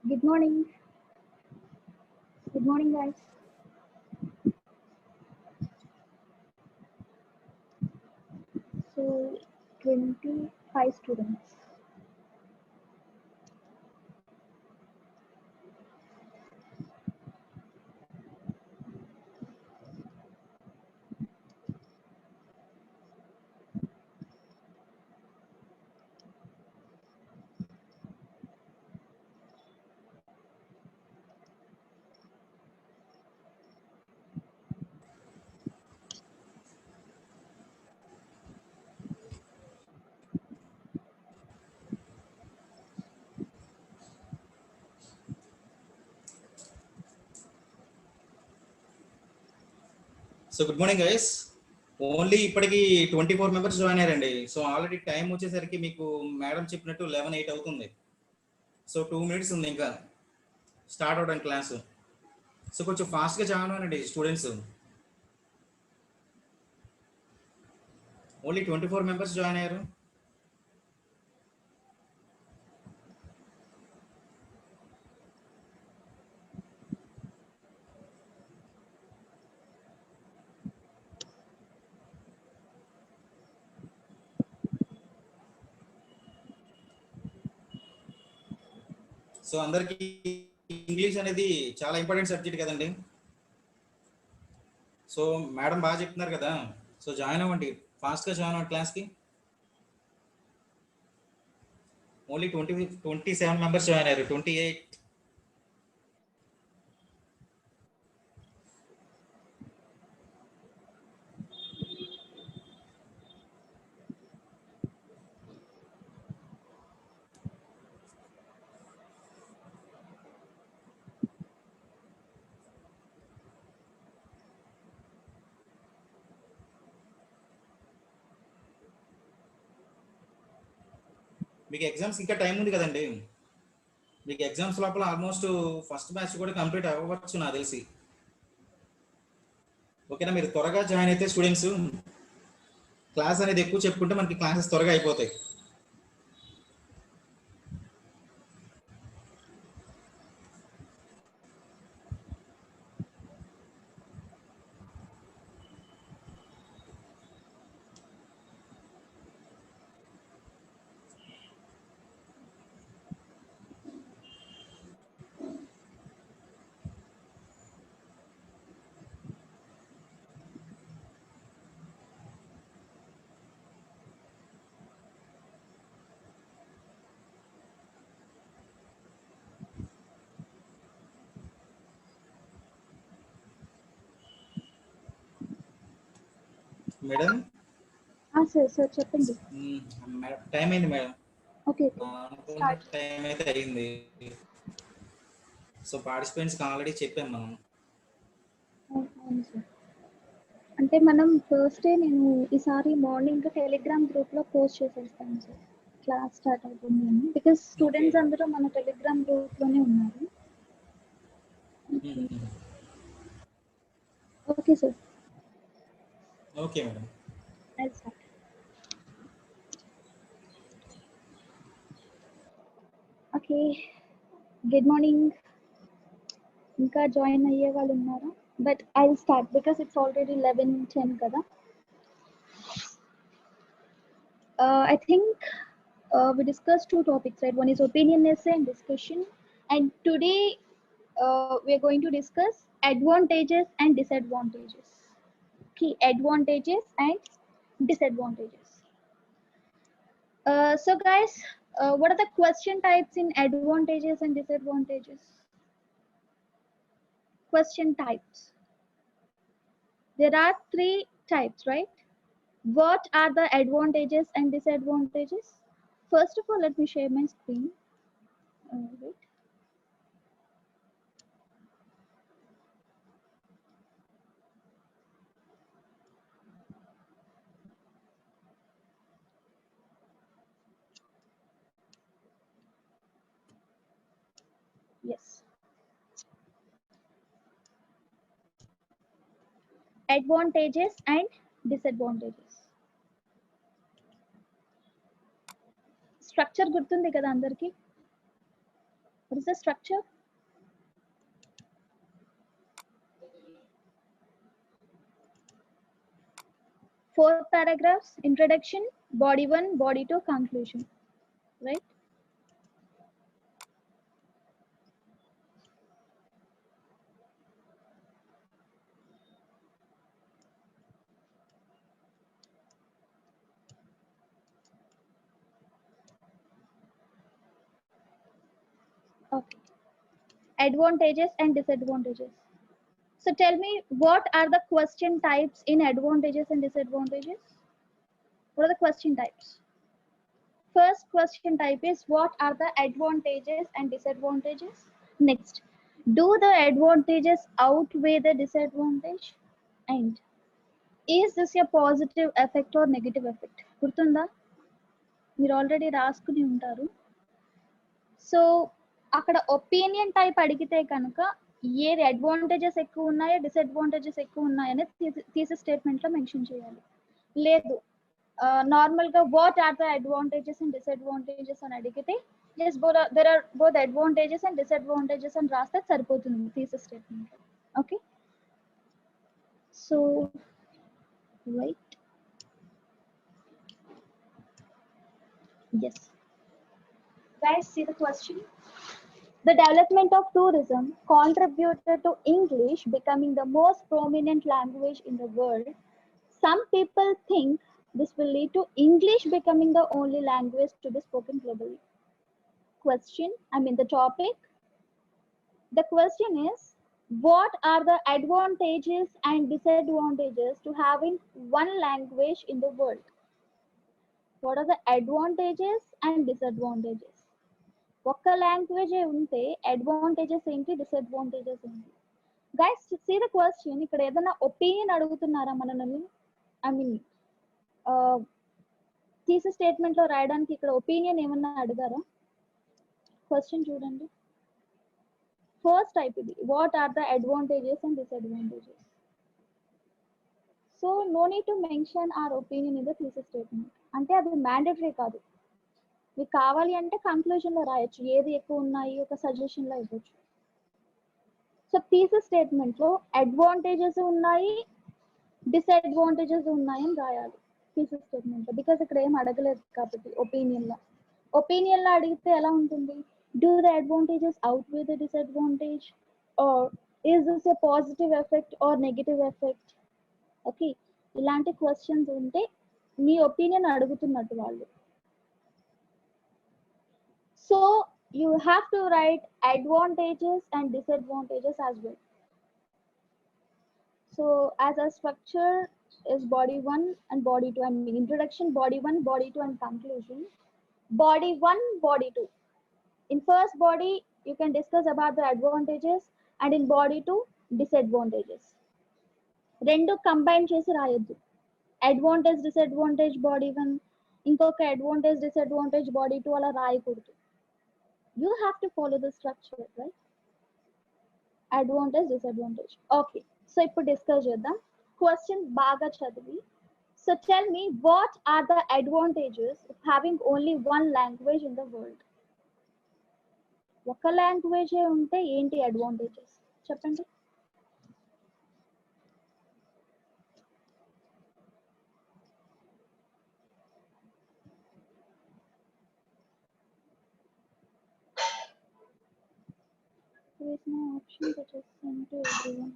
Good morning. Good morning, guys. So, 25 students. So good morning guys. Only ఇప్పటికి 24 members join అయ్యారండి. So already time వచ్చేసరికి మీకు madam చెప్పినట్టు 11:08 అవుతుంది. సో 2 మినిట్స్ ఉంది ఇంకా స్టార్ట్ అవడానికి క్లాసు. సో కొంచెం ఫాస్ట్గా జాయిన్ అవ్వండి స్టూడెంట్స్. ఓన్లీ 24 మెంబర్స్ జాయిన్ అయ్యారు. సో అందరికీ ఇంగ్లీష్ అనేది చాలా ఇంపార్టెంట్ సబ్జెక్ట్ కదండి. సో మేడం బాగా చెప్తున్నారు కదా, సో జాయిన్ అవ్వండి, ఫాస్ట్గా జాయిన్ అవ్వండి క్లాస్కి. ఓన్లీ 27 మెంబర్స్ జాయిన్ అయ్యారు. 28. మీకు ఎగ్జామ్స్ ఇంకా టైం ఉంది కదండి. మీకు ఎగ్జామ్స్ లోపల ఆల్మోస్ట్ ఫస్ట్ బ్యాచ్ కూడా కంప్లీట్ అవ్వచ్చు నాకు తెలిసి. ఓకేనా, మీరు త్వరగా జాయిన్ అయితే స్టూడెంట్స్ క్లాస్ అనేది ఎక్కువ చెప్పుకుంటే మనకి క్లాసెస్ త్వరగా అయిపోతాయి. మేడం సార్ చెప్పండి. టైం అయింది మేడం. ఓకే, టైం అయితే అయింది. సో పార్టిసిపెంట్స్కి ఆల్రెడీ చెప్పాం మనం. అవును సార్. అంటే మనం థర్స్డే నేను ఈసారి మార్నింగ్ టెలిగ్రామ్ గ్రూప్లో పోస్ట్ చేసేస్తాను సార్, క్లాస్ స్టార్ట్ అవుతుంది అని. బికాస్ స్టూడెంట్స్ అందరూ మన టెలిగ్రామ్ గ్రూప్లోనే ఉన్నారు. Okay sir. Okay madam. Okay, good morning. ఇంకా జాయిన్ అయ్యే వాళ్ళు ఉన్నారా? But I will start because it's already 11:10 కదా. I think we discussed two topics, right? One is opinion essay and discussion. And today we are going to discuss advantages and disadvantages. Key advantages and disadvantages. So guys, what are the question types in advantages and disadvantages? Question types. There are 3 types, right? What are the advantages and disadvantages? First of all, let me share my screen. Wait. Yes. Advantages and disadvantages. Structure గుర్తుంది కదా అందరికి? What is the structure? Four paragraphs: introduction, body 1, body 2, conclusion, right? Okay. Advantages and disadvantages. So tell me, what are the question types in advantages and disadvantages? What are the question types? First question type is, what are the advantages and disadvantages? Next, do the advantages outweigh the disadvantage? And is this a positive effect or negative effect? గుర్తుందా? మీరు already రాసుకుని ఉంటారు. So అక్కడ opinion type అడిగితే కనుక ఏది advantages ఎక్కువ ఉన్నాయో డిసడ్వాంటేజెస్ ఎక్కువ ఉన్నాయని థీసిస్ స్టేట్మెంట్లో మెన్షన్ చేయాలి. లేదు నార్మల్గా what are the advantages and disadvantages అని అడిగితే just there are both advantages and disadvantages అని రాస్తే సరిపోతుంది థీసిస్ స్టేట్మెంట్లో. Okay, so right, yes guys, see the question. The development of tourism contributed to English becoming the most prominent language in the world. Some people think this will lead to English becoming the only language to be spoken globally. Question, the topic. The question is, what are the advantages and disadvantages to having one language in the world? What are the advantages and disadvantages? ఒక్క లాంగ్వేజే ఉంటే advantages ఏంటి, disadvantages ఏంటి? Guys see the question. ఇక్కడ ఏదైనా opinion అడుగుతున్నారా మనల్ని? Thesis statement లో రాయడానికి ఇక్కడ ఒపీనియన్ ఏమన్నా అడిగారా? క్వశ్చన్ చూడండి. ఫస్ట్ టైప్ ఇది, what are the advantages and disadvantages. So no need to mention or opinion in the thesis statement. అంటే అది మ్యాండేటరీ కాదు. మీకు కావాలి అంటే కంక్లూజన్ లో రాయొచ్చు, ఏది ఎక్కువ ఉన్నాయి ఒక సజెషన్ లో ఇవ్వచ్చు. సో థీసిస్ స్టేట్మెంట్ లో అడ్వాంటేజెస్ ఉన్నాయి, డిసడ్వాంటేజెస్ ఉన్నాయని రాయాలి థీసిస్ స్టేట్మెంట్ లో, బికాస్ ఇక్కడ ఏం అడగలేదు కాబట్టి. ఒపీనియన్ లో అడిగితే ఎలా ఉంటుంది? Do the advantages outweigh the disadvantage, or is this a positive effect or negative effect? Okay, ఇలాంటి క్వశ్చన్స్ ఉంటే మీ ఒపీనియన్ అడుగుతున్నట్టు వాళ్ళు. So you have to write advantages and disadvantages as well. So as a structure is body 1 and body 2. Introduction, body 1, body 2 and conclusion. Body 1, body 2. In first body you can discuss about the advantages, and in body 2 disadvantages. రెండు combine చేసి రాయొద్దు. Advantage disadvantage body 1, ఇంకొక advantage disadvantage body 2 అలా రాయకూడదు. You have to follow the structure, right? Advantage, disadvantage. Okay, so ఇప్పుడు discuss చేద్దాం. Question బాగా చదివి. So tell me, what are the advantages of having only one language in the world? ఒక language ఉంటే ఏంటి advantages చెప్పండి. There is no option that is sent to everyone.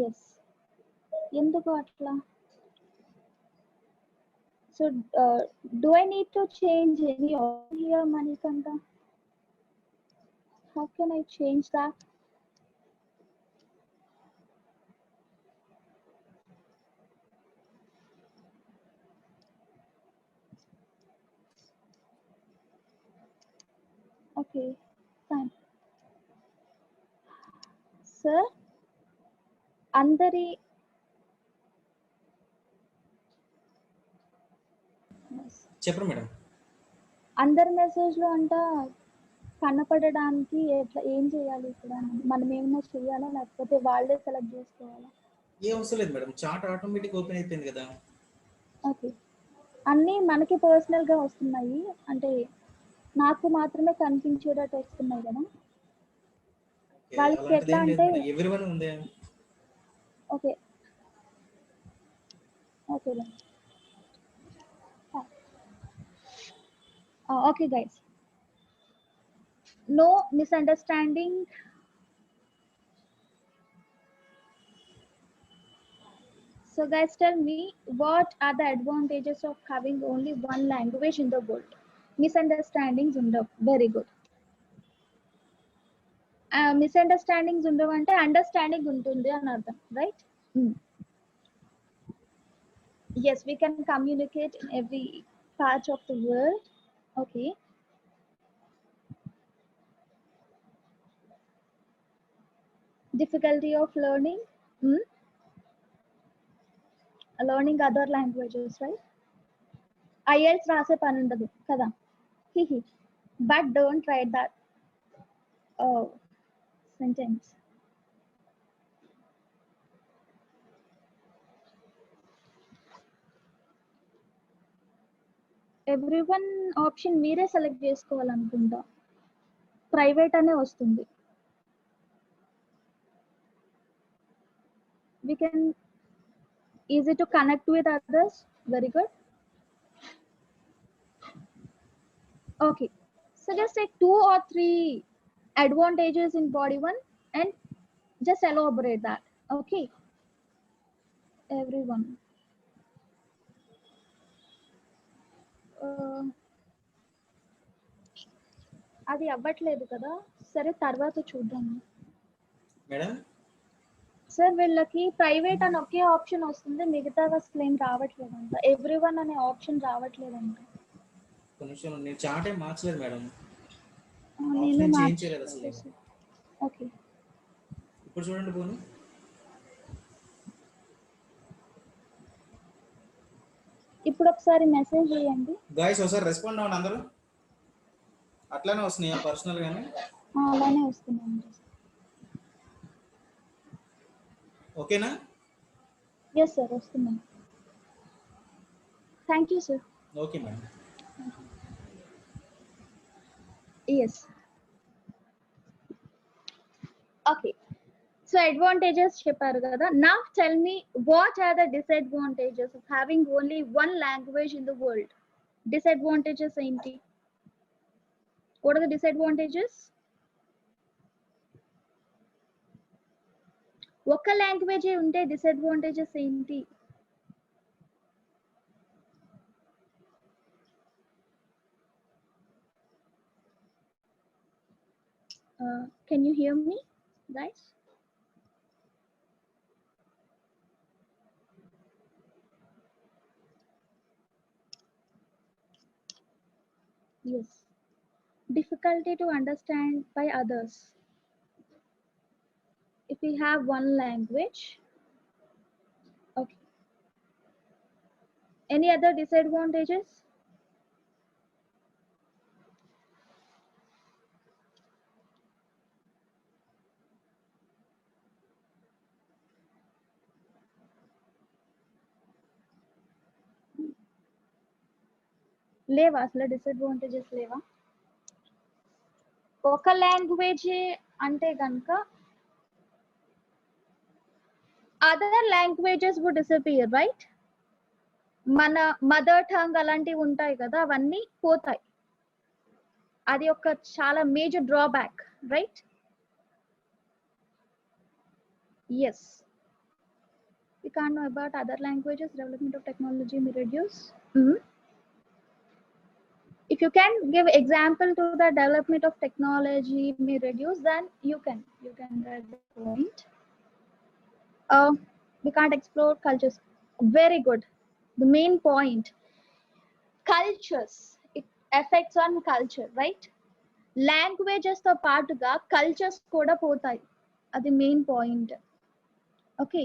Yes. ఎందుకు అట్లా? So do I need to change any option here, Manikanta? How can I change that? Okay, fine. Sir, అందరి చెప్పండి madam. అందరి message లో అంట కనపడడానికి ఎట్లా ఏం చేయాలి? ఇక్కడ మనం ఏమైనా చేయాలా లేకపోతే వాళ్ళే సెలెక్ట్ చేసుకోవాలా? ఏ అవసరం లేదు మేడం, చార్ట్ ఆటోమేటిక్ ఓపెన్ అయిపోయింది కదా. ఓకే, అన్నీ మనకి పర్సనల్ గా వస్తున్నాయి, అంటే నాకు మాత్రమే కనిపించేటట్టు వస్తున్నాయి కదా. వాళ్ళకి అలాంటిది ఎట్లా ఏం లేదు అంటే మేడం, ఎవ్రీవన్ ఉంది. Okay okay okay guys, no misunderstanding. So guys, tell me, what are the advantages of having only one language in the world? Misunderstandings ఉండవు. Very good. Misunderstandings ఉండవు అంటే అండర్స్టాండింగ్ ఉంటుంది అని అర్థం, right? Yes, we can communicate in every part of the world. Okay. Difficulty of learning. Learning other languages, right? IELTS రాసే పని ఉండదు కదా. But don't write that sentence. Everyone option మీరే సెలెక్ట్ చేసుకోవాలనుకుంటా. ప్రైవేట్ అనే వస్తుంది. We can easy to connect with others. Very good. Okay, so just take 2 or 3 advantages in body one and just elaborate that. Okay, everyone. అది అవ్వట్లేదు కదా, సరే తర్వాత చూద్దాం. Madam sir వీళ్ళకి ప్రైవేట్ అని ఒకే ఆప్షన్ వస్తుంది, మిగతావి అసలు ఏం రావట్లేదంట. ఎవ్రీవన్ అనే ఆప్షన్ రావట్లేదంట. కొంచెం నేను చార్ట్ ఏం మార్చలేదు మేడం, నేను ఆప్షన్ చేంజ్ చేయలేదు అసలు నేను. ఓకే, ఇప్పుడు చూడండి పోను. ఇప్పుడు ఒకసారి మెసేజ్ చేయండి గాయస్, ఒకసారి రెస్పాండ్ అవ్వండి అందరూ. అట్లానే వస్తున్నాయా పర్సనల్ గానే? అలానే వస్తున్నాను. ఓకేనా? ఎస్ సార్, వస్తున్నాను. Thank you sir. Okay madam. Yes. Okay, so advantages చెప్పారు కదా. Now tell me, what are the disadvantages of having only one language in the world? Disadvantages ఏంటి? What are the disadvantages? ఒక language ఉంటే disadvantages ఏంటి? Can you hear me, guys? Yes. Difficulty to understand by others. If we have one language. Okay. Any other disadvantages? లేవా అసలు disadvantages లేవా? ఒక language అంటే కనుక other languages would disappear, right? మన మదర్ టంగ్ అలాంటివి ఉంటాయి కదా, అవన్నీ పోతాయి. అది ఒక చాలా major drawback, right? Yes. We can't know about other languages, development of technology may reduce. If you can give example to the development of technology may reduce, then you can write the point. We can't explore cultures. Very good. The main point, cultures, it affects on culture, right? Languages తో పాటుగా cultures కూడా పోతాయి, అది main point. Okay,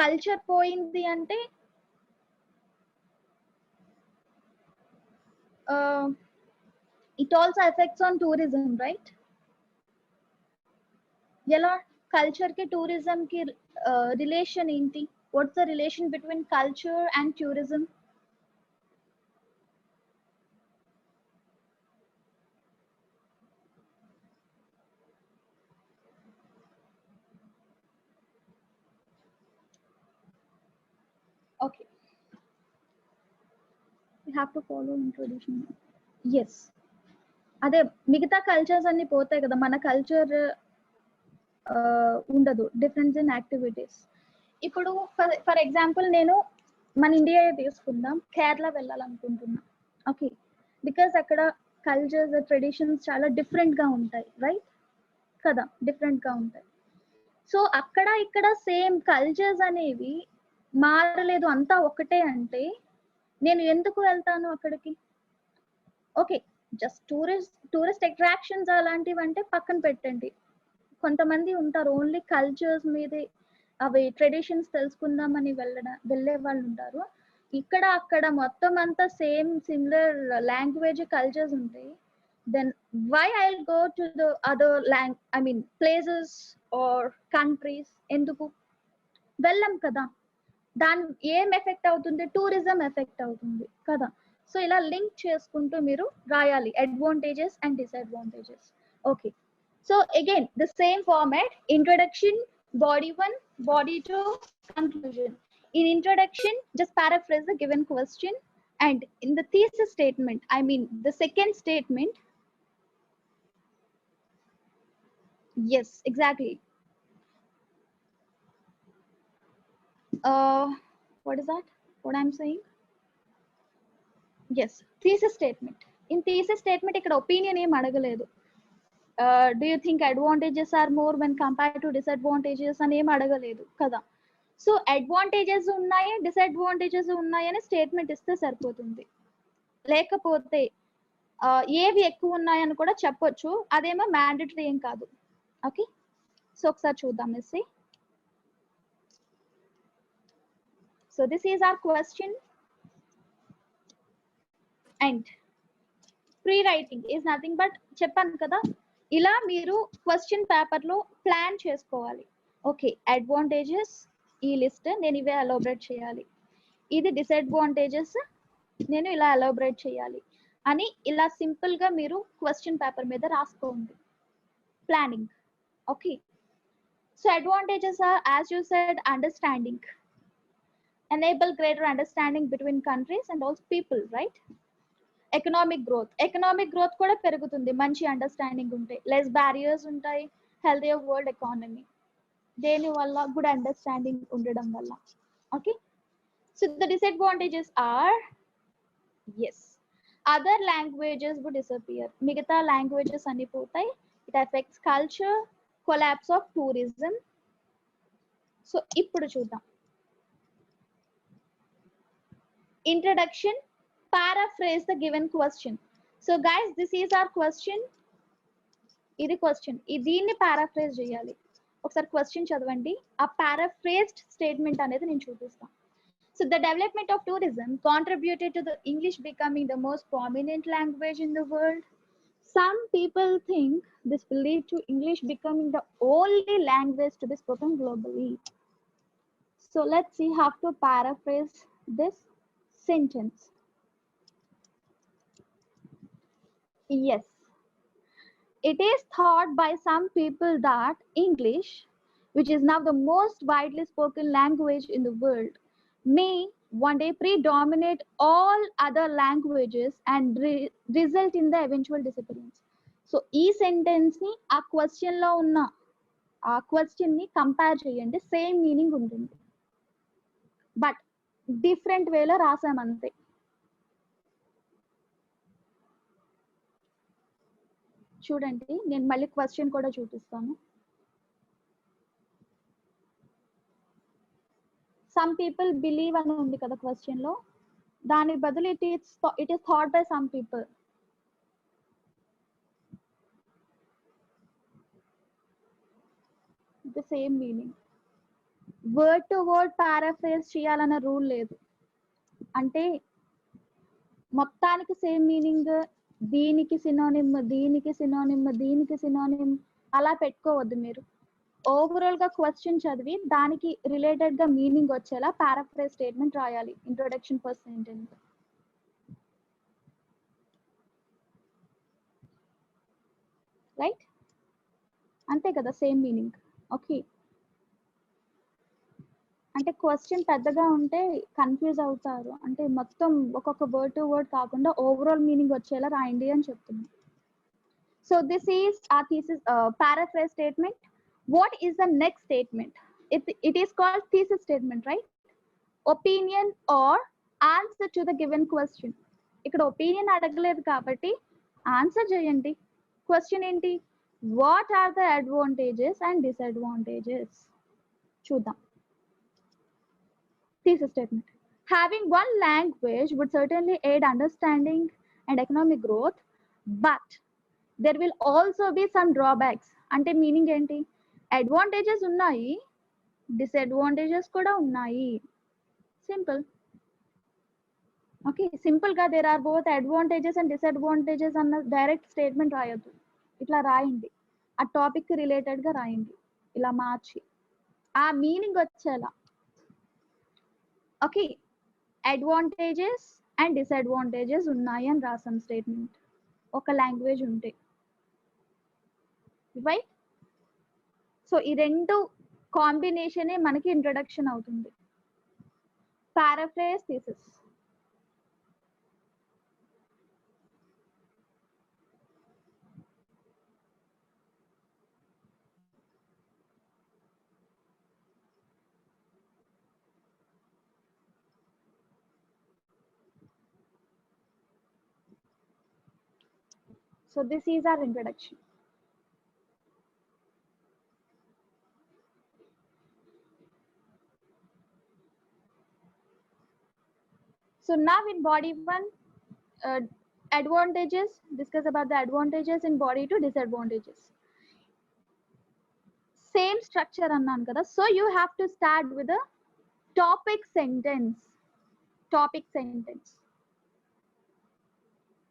culture పోయింది అంటే it also affects on tourism, right? ఎలా culture కి tourism కి రిలేషన్ ఏంటి? What's the relation between culture and tourism? Have to follow in tradition. Yes, అదే మిగతా కల్చర్స్ అన్ని పోతాయి కదా, మన కల్చర్ ఉండదు. Difference in activities. ఇప్పుడు ఫర్ ఎగ్జాంపుల్ నేను మన ఇండియా తీసుకుందాం, కేరళ వెళ్ళాలనుకుంటున్నా. ఓకే, బికాస్ అక్కడ కల్చర్స్ ట్రెడిషన్స్ చాలా డిఫరెంట్గా ఉంటాయి, రైట్ కదా, డిఫరెంట్గా ఉంటాయి. సో అక్కడ ఇక్కడ సేమ్ కల్చర్స్ అనేవి మారలేదు, అంతా ఒకటే అంటే నేను ఎందుకు వెళ్తాను అక్కడికి? ఓకే, జస్ట్ టూరిస్ట్ అట్రాక్షన్స్ అలాంటివి అంటే పక్కన పెట్టండి. కొంతమంది ఉంటారు ఓన్లీ కల్చర్స్ మీదే, అవి ట్రెడిషన్స్ తెలుసుకుందామని వెళ్ళే వాళ్ళు ఉంటారు. ఇక్కడ అక్కడ మొత్తం అంతా సేమ్ సిమిలర్ లాంగ్వేజ్ కల్చర్స్ ఉంటాయి. Then why I will go to the other places or countries? ఎందుకు వెళ్ళం కదా. దాని ఏం ఎఫెక్ట్ అవుతుంది? టూరిజం ఎఫెక్ట్ అవుతుంది కదా. సో ఇలా లింక్ చేసుకుంటూ మీరు రాయాలి advantages and disadvantages. Okay, so again the same format: introduction, body 1, body 2, conclusion. In introduction, just paraphrase the given question, and in the thesis statement, the second statement, yes, exactly. What is that, what I'm saying? Yes, thesis statement. In thesis statement ikkada opinion em adagaledu. Do you think advantages are more when compared to disadvantages అని ఏం అడగలేదు కదా. So advantages ఉన్నాయి, disadvantages ఉన్నాయి అని statement ఇస్తే సరిపోతుంది. లేకపోతే ఏవి ఎక్కువ ఉన్నాయని కూడా చెప్పొచ్చు, అదేమో మ్యాండేటరీ ఏం కాదు. ఓకే, సో ఒకసారి చూద్దాం మిస్సి. So this is our question, and pre writing is nothing but, చెప్పాను కదా, ఇలా మీరు క్వశ్చన్ పేపర్ లో ప్లాన్ చేసుకోవాలి. ఓకే, అడ్వాంటేజెస్ ఈ లిస్ట్ నేను ఇవే ఎలాబరేట్ చేయాలి, ఇది డిసడ్వాంటేజెస్ నేను ఇలా ఎలాబరేట్ చేయాలి అని ఇలా సింపుల్ గా మీరు క్వశ్చన్ పేపర్ మీద రాసుకోండి. Planning. Okay, so advantages are, as you said, understanding, enable greater understanding between countries and also people, right? Economic growth కూడా పెరుగుతుంది మంచి అండర్స్టాండింగ్ ఉంటే. లెస్ బ్యారియర్స్ ఉంటాయి, హెల్దియర్ వరల్డ్ ఎకానమీ, దేని వల్ల? గుడ్ అండర్స్టాండింగ్ ఉండడం వల్ల. Okay, so the disadvantages are, yes, other languages would disappear, మిగతా లాంగ్వేజెస్ అన్ని పోతాయి. It affects culture, collapse of tourism. So ఇప్పుడు చూద్దాం. Introduction, paraphrase the given question. So guys, this is our question. ఇది question, దీన్ని paraphrase చేయాలి. ఒకసారి question చదవండి, ఆ పారాఫ్రేజ్డ్ స్టేట్మెంట్ అనేది నేను చూపిస్తాను. So the development of tourism contributed to the English becoming the most prominent language in the world. Some people think this will lead to English becoming the only language to be spoken globally. So let's see how to paraphrase this sentence. Yes, it is thought by some people that English, which is now the most widely spoken language in the world, may one day predominate all other languages and result in the eventual disappearance. So ఈ sentence ని ఆ question లో ఉన్న ఆ question ని compare చేయండి, same meaning ఉంటుంది but different వేలో రాసామంతే. చూడండి, నేను మళ్ళీ క్వశ్చన్ కూడా చూపిస్తాను. సమ్ పీపుల్ బిలీవ్ అని ఉంది కదా క్వశ్చన్ లో, దాని బదులు it is taught by some people. The same meaning. Word to word paraphrase చేయాలన్న రూల్ లేదు, అంటే మొత్తానికి సేమ్ మీనింగ్, దీనికి సినోనిమ్, దీనికి సినోనిమ్, దీనికి సినోనిమ్ అలా పెట్టుకోవద్దు. మీరు ఓవరాల్ గా క్వశ్చన్ చదివి దానికి రిలేటెడ్ గా మీనింగ్ వచ్చేలా పారాఫ్రేజ్ స్టేట్మెంట్ రాయాలి ఇంట్రొడక్షన్ ఫస్ట్ సెంటెన్స్. రైట్, అంతే కదా, సేమ్ మీనింగ్. ఓకే, అంటే క్వశ్చన్ పెద్దగా ఉంటే కన్ఫ్యూజ్ అవుతారు. అంటే మొత్తం ఒక్కొక్క వర్డ్ టు వర్డ్ కాకుండా ఓవరాల్ మీనింగ్ వచ్చేలా రాయండి అని చెప్తున్నాను. So this is our thesis paraphrase statement. What is the next statement? It is called thesis statement, right? Opinion or answer to the given question. ఇక్కడ ఒపీనియన్ అడగలేదు కాబట్టి answer చేయండి. Question ఏంటి? What are the advantages and disadvantages? చూద్దాం. Thesis statement. Having one language would certainly aid understanding and economic growth, but there will also be some drawbacks. అంటే meaning ఏంటి? Advantages ఉన్నాయి, disadvantages కూడా ఉన్నాయి. సింపుల్. ఓకే, సింపుల్ గా there are both advantages and disadvantages అన్న direct statement రాయొద్దు. ఇట్లా రాయండి, ఆ టాపిక్ కి రిలేటెడ్ గా రాయండి, ఇలా మార్చి ఆ మీనింగ్ వచ్చేలా. ఓకే, అడ్వాంటేజెస్ అండ్ డిసడ్వాంటేజెస్ ఉన్నాయి అని రాసాం స్టేట్మెంట్ ఒక లాంగ్వేజ్ ఉంటే, రైట్? సో ఈ రెండు కాంబినేషనే మనకి ఇంట్రడక్షన్ అవుతుంది. Paraphrase thesis. So this is our introduction. So now in body 1, advantages, discuss about the advantages in body 2, disadvantages. Same structure అన్నాను కదా. So you have to start with a topic sentence. Topic sentence.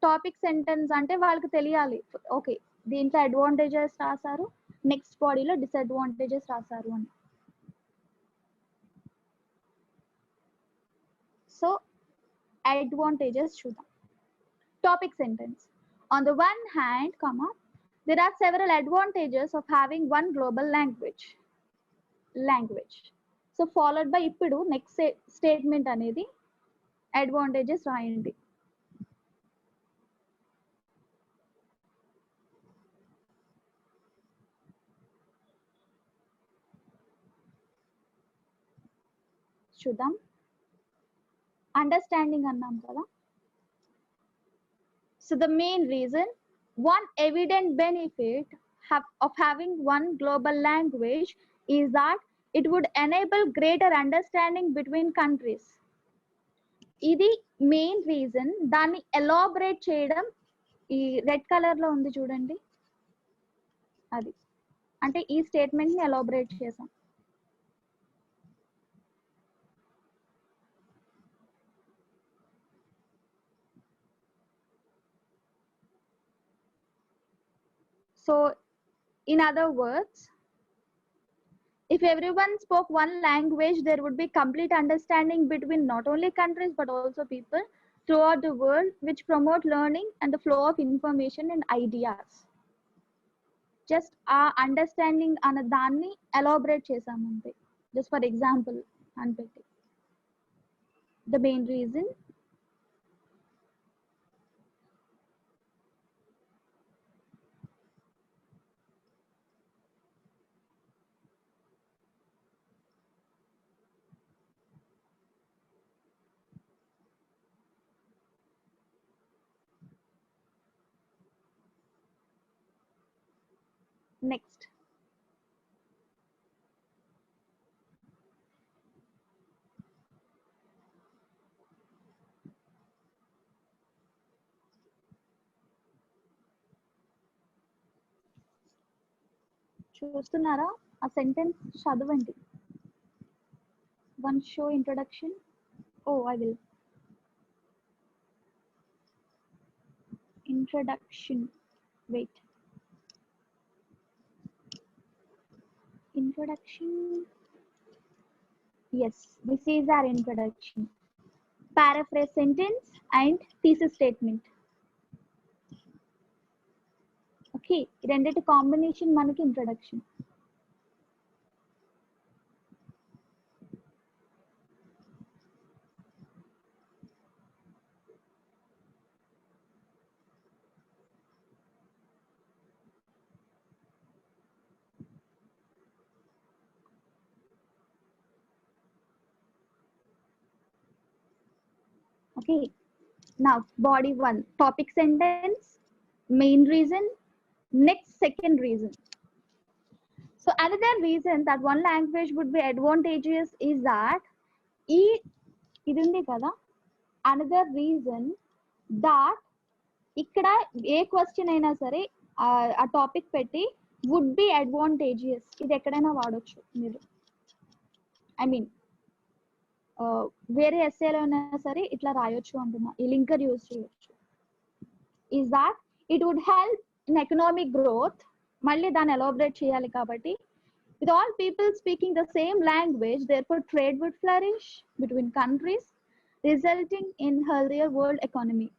Topic sentence అంటే వాళ్ళకి తెలియాలి. Okay, దీంట్లో advantages రాశారు, next బాడీలో disadvantages రాశారు అని. సో advantages చూద్దాం. Topic sentence. On the one hand, comma, there are several advantages of having one global language. So followed by ఇప్పుడు నెక్స్ట్ స్టేట్మెంట్ అనేది అడ్వాంటేజెస్ రాయండి. చూద్దాం. అండర్స్టాండింగ్ అన్నాం కదా. So the main reason, one evident benefit of having one global language is that it would enable greater understanding between countries. ఇది main reason. దాన్ని elaborate చేయడం ఈ రెడ్ కలర్ లో ఉంది చూడండి, అది అంటే ఈ స్టేట్మెంట్ ని ఎలాబరేట్ చేసాం. So in other words, if everyone spoke one language, there would be complete understanding between not only countries but also people throughout the world, which promote learning and the flow of information and ideas. Just our understanding అన్న దాన్ని elaborate చేసామంతే, just for example అని పెట్టి. The main reason, next. చూస్తున్నారా? ఆ sentence చదవండి. One show introduction. Oh, I will. Introduction. Wait. Introduction. Yes, this is our introduction. Paraphrase sentence and thesis statement. Okay, రెండిటి combination మనకి introduction. Okay, now body 1, topic sentence, main reason, next second reason. So another reason that one language would be advantageous is that ఇది ఉంది కదా, another reason that ఇక్కడ ఏ question అయినా సరే ఆ topic పెట్టి వుడ్ బి అడ్వాంటేజియస్, ఇది ఎక్కడైనా వాడొచ్చు మీరు. ఐ మీన్ వేరే ఎస్ఏలో అయినా సరే ఇట్లా రాయొచ్చు అంటున్నా, ఈ లింకర్ యూజ్ చేయొచ్చు. Is that it would help in economic growth, మళ్ళీ దాన్ని ఎలాబరేట్ చేయాలి కాబట్టి, with all people speaking the same language, therefore trade would flourish between countries, resulting in healthier world economy.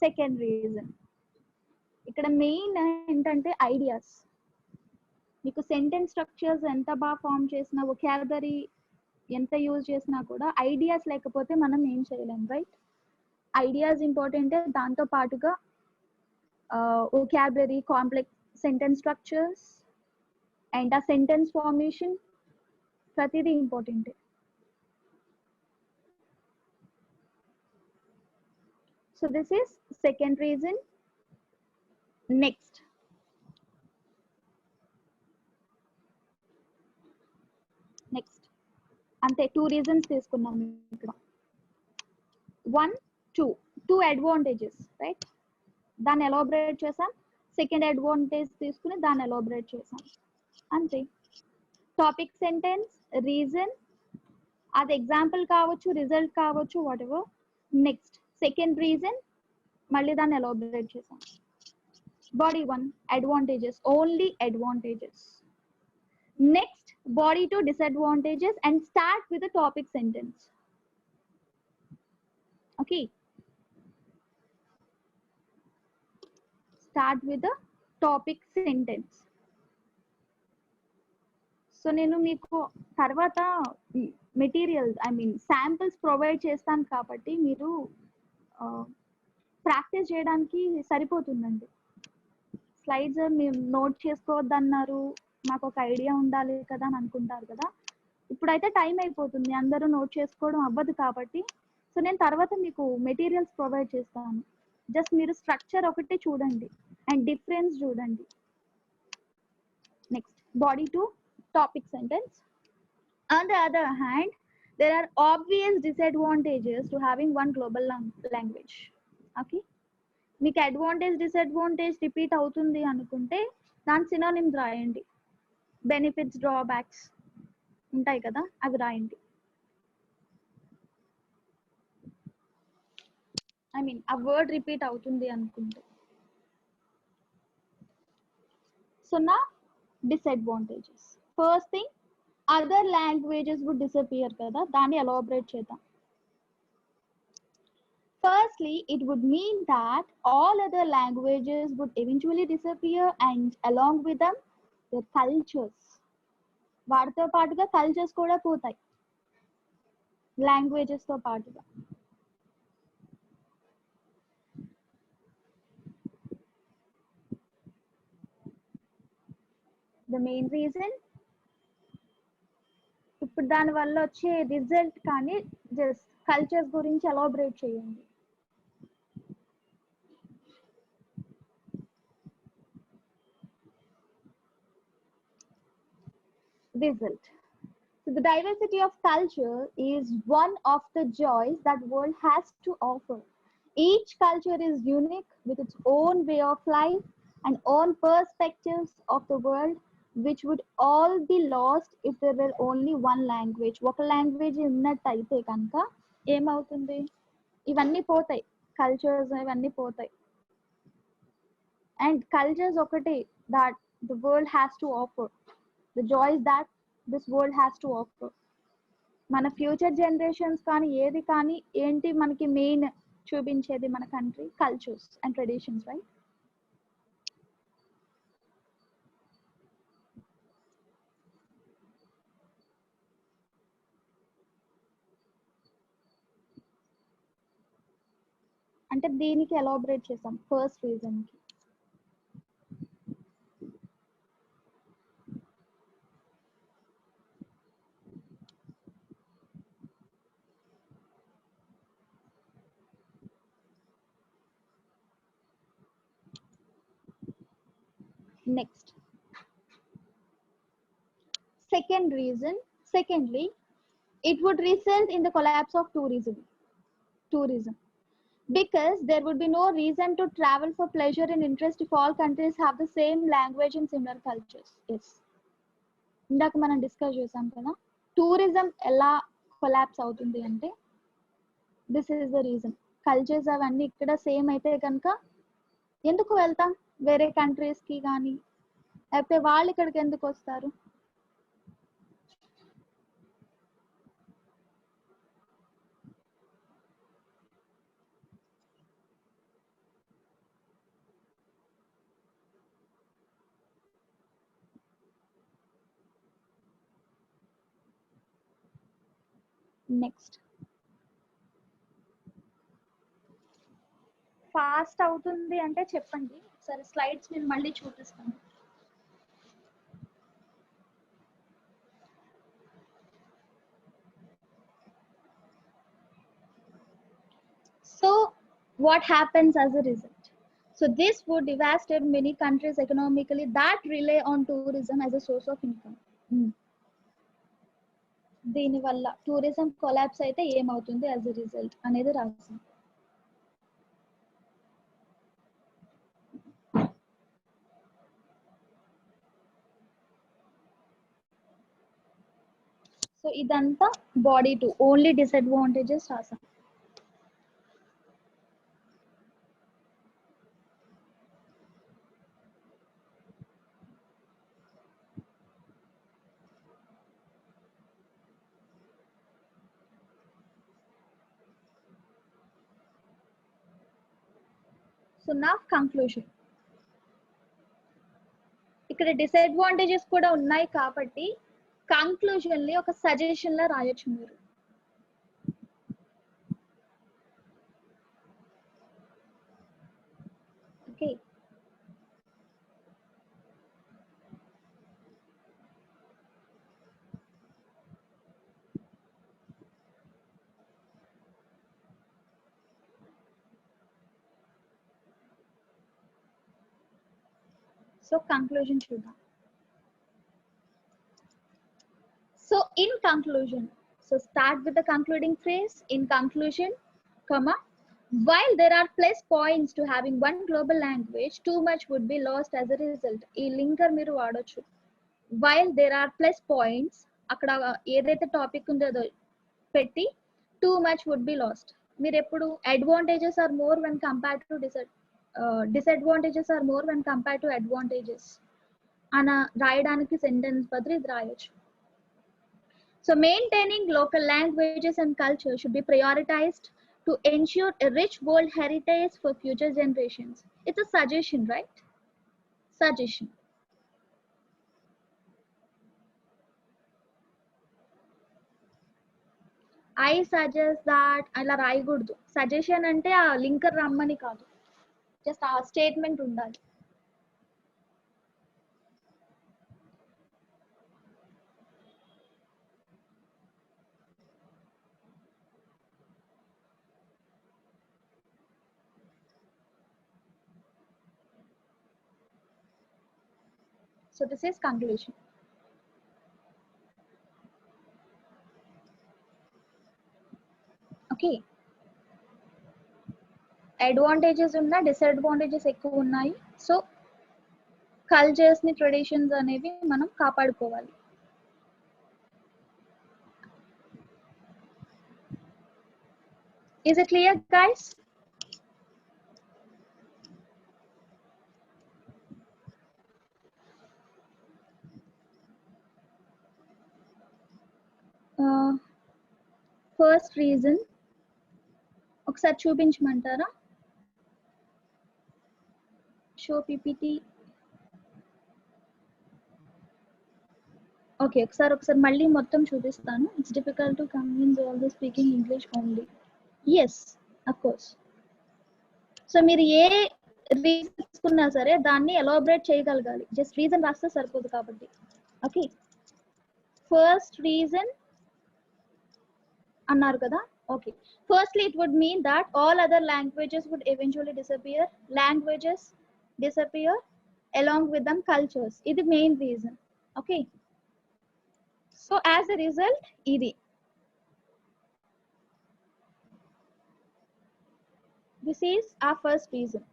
Second reason, ఇక్కడ main ఏంటంటే ideas. మీకు sentence structures ఎంత బాగా form చేసినా, వొకాబులరీ ఎంత యూజ్ చేసినా కూడా ఐడియాస్ లేకపోతే మనం ఏం చేయలేం, రైట్? ఐడియాస్ ఇంపార్టెంట్, దాంతో పాటుగా vocabulary, complex sentence structures and ఆ సెంటెన్స్ ఫార్మేషన్, ప్రతిదీ important. So this is second reason. Next, అంతే 2 reasons తీసుకున్నాం ఇక్కడ. 1, 2 advantages, right? దాన్ని ఎలాబరేట్ చేసాం. సెకండ్ అడ్వాంటేజ్ తీసుకుని దాన్ని ఎలాబరేట్ చేసాం, అంతే. టాపిక్ సెంటెన్స్, రీజన్, అది ఎగ్జాంపుల్ కావచ్చు, రిజల్ట్ కావచ్చు, what ever. Next second reason, మళ్ళీ దాన్ని ఎలాబరేట్ చేసాం. body 1, advantages, only advantages. Next, body 2, disadvantages, and start with the topic sentence. Okay, start with the topic sentence. So నేను మీకు తర్వాత materials, I mean samples provide చేస్తాను కాబట్టి మీరు practice చేయడానికి సరిపోతుందండి. స్లైడ్స్ మీరు నోట్ చేసుకోవద్దన్నారు, మాకు ఒక ఐడియా ఉండాలి కదా అని అనుకుంటారు కదా. ఇప్పుడైతే టైం అయిపోతుంది, అందరూ నోట్ చేసుకోవడం అవ్వదు కాబట్టి. సో నేను తర్వాత మీకు మెటీరియల్స్ ప్రొవైడ్ చేస్తాను. జస్ట్ మీరు స్ట్రక్చర్ ఒకటి చూడండి అండ్ డిఫరెన్స్ చూడండి. Next, body 2, topic sentence. On the other hand, there are obvious disadvantages to having one global language. Okay, మీకు అడ్వాంటేజ్ డిసడ్వాంటేజ్ రిపీట్ అవుతుంది అనుకుంటే దాని సినోనిమ్స్ రాయండి. బెనిఫిట్స్, డ్రాబ్యాక్స్ ఉంటాయి కదా, అవి రాయండి. ఐ మీన్ ఆ వర్డ్ రిపీట్ అవుతుంది అనుకుంటే. సో నా disadvantages, first thing, other languages would disappear కదా, దాన్ని ఎలాబరేట్ చేద్దాం. Firstly, it would mean that all other languages would eventually disappear, and along with them, their cultures. వాటితో పాటుగా కల్చర్స్ కూడా పోతాయి, లాంగ్వేజెస్ తో పాటుగా. ద మెయిన్ రీజన్, ఇప్పుడు దాని వల్ల వచ్చే రిజల్ట్ కానీ జస్ట్ కల్చర్స్ గురించి ఎలాబరేట్ చేయండి. Result. So the diversity of culture is one of the joys that world has to offer. Each culture is unique with its own way of life and own perspectives of the world, which would all be lost if there were only one language. ఒక language ఉన్నట్టయితే కనుక ఏమవుతుంది, ఇవన్నీ పోతాయి, cultures ఇవన్నీ పోతాయి. And cultures ఒకటి that the world has to offer, the joys that this world has to offer. మన ఫ్యూచర్ జనరేషన్స్ కానీ ఏది కానీ ఏంటి మనకి మెయిన్ చూపించేది మన country, cultures and traditions, right? అంటే దీనికి ఎలాబరేట్ చేసాం ఫస్ట్ రీజన్ కి. Next. Secondly, it would result in the collapse of tourism. Because there would be no reason to travel for pleasure and interest if all countries have the same language and similar cultures. Yes. ఇందాక మనం discuss చేసాం కదా, tourism ఎలా collapse అవుతుంది అంటే this is the reason. Cultures అవన్నీ ఇక్కడ same అయితే కనుక ఎందుకు వెళ్తాం వేరే కంట్రీస్కి కానీ, లేకపోతే వాళ్ళు ఇక్కడికి ఎందుకు వస్తారు? నెక్స్ట్. ఫాస్ట్ అవుతుంది అంటే చెప్పండి, సరే స్లైడ్స్ నేను మళ్ళీ చూపిస్తాను. So what happens as a result? So this would devastate many countries economically that rely on tourism as a source of income. దీని వల్ల టూరిజం కొలాప్స్ అయితే ఏమవుతుంది యాజ్ ఎ రిజల్ట్ అనేది రాసింది. సో ఇదంతా బాడీ 2 ఓన్లీ డిసడ్వాంటేజెస్ రాసాం. So నా conclusion, ఇక్కడ డిసడ్వాంటేజెస్ కూడా ఉన్నాయి కాబట్టి కంక్లూజన్ ని ఒక సజెషన్ లా రాయొచ్చు మీరు. ఓకే, సో కంక్లూజన్ చూద్దాం. So in conclusion, so start with the concluding phrase. In conclusion, comma, while there are plus points to having one global language, too much would be lost as a result. ఈ linker మీరు వాడొచ్చు. While there are plus points, అక్కడ ఏదైతే topic ఉందో పెట్టి too much would be lost. మీరు ఎప్పుడు advantages are more when compared to disadvantages are more when compared to advantages అన రాయడానికి సెంటెన్స్ బదులు ఇది రాయొచ్చు. So maintaining local languages and culture should be prioritized to ensure a rich world heritage for future generations. It's a suggestion, right? Suggestion. I suggest that అలా రాయకూడదు. Suggestion అంటే ఆ linker రమ్మని కాదు, జస్ట్ ఆ స్టేట్మెంట్ ఉండాలి. So this is conclusion. Okay. Advantages ఉన్నా disadvantages ఎక్కువ ఉన్నాయి. సో కల్చర్స్ ని ట్రెడిషన్స్ అనేవి మనం కాపాడుకోవాలి. Is it clear, guys? First reason ఒకసారి చూపించమంటారా? Show PPT. ఓకే, ఒకసారి మళ్ళీ మొత్తం చూపిస్తాను. It's difficult to convince all the speaking English only. Yes, of course. So మీరు ఏ రీజన్ తీసుకున్నా సరే దాన్ని ఎలాబరేట్ చేయగలగాలి. జస్ట్ రీజన్ రాస్తే సరిపోదు కాబట్టి. ఓకే, ఫస్ట్ రీజన్ అన్నారు కదా. Okay, firstly it would mean that all other languages would eventually disappear. Languages disappear along with them cultures. This is the main reason. Okay. So as a result, this is our first reason.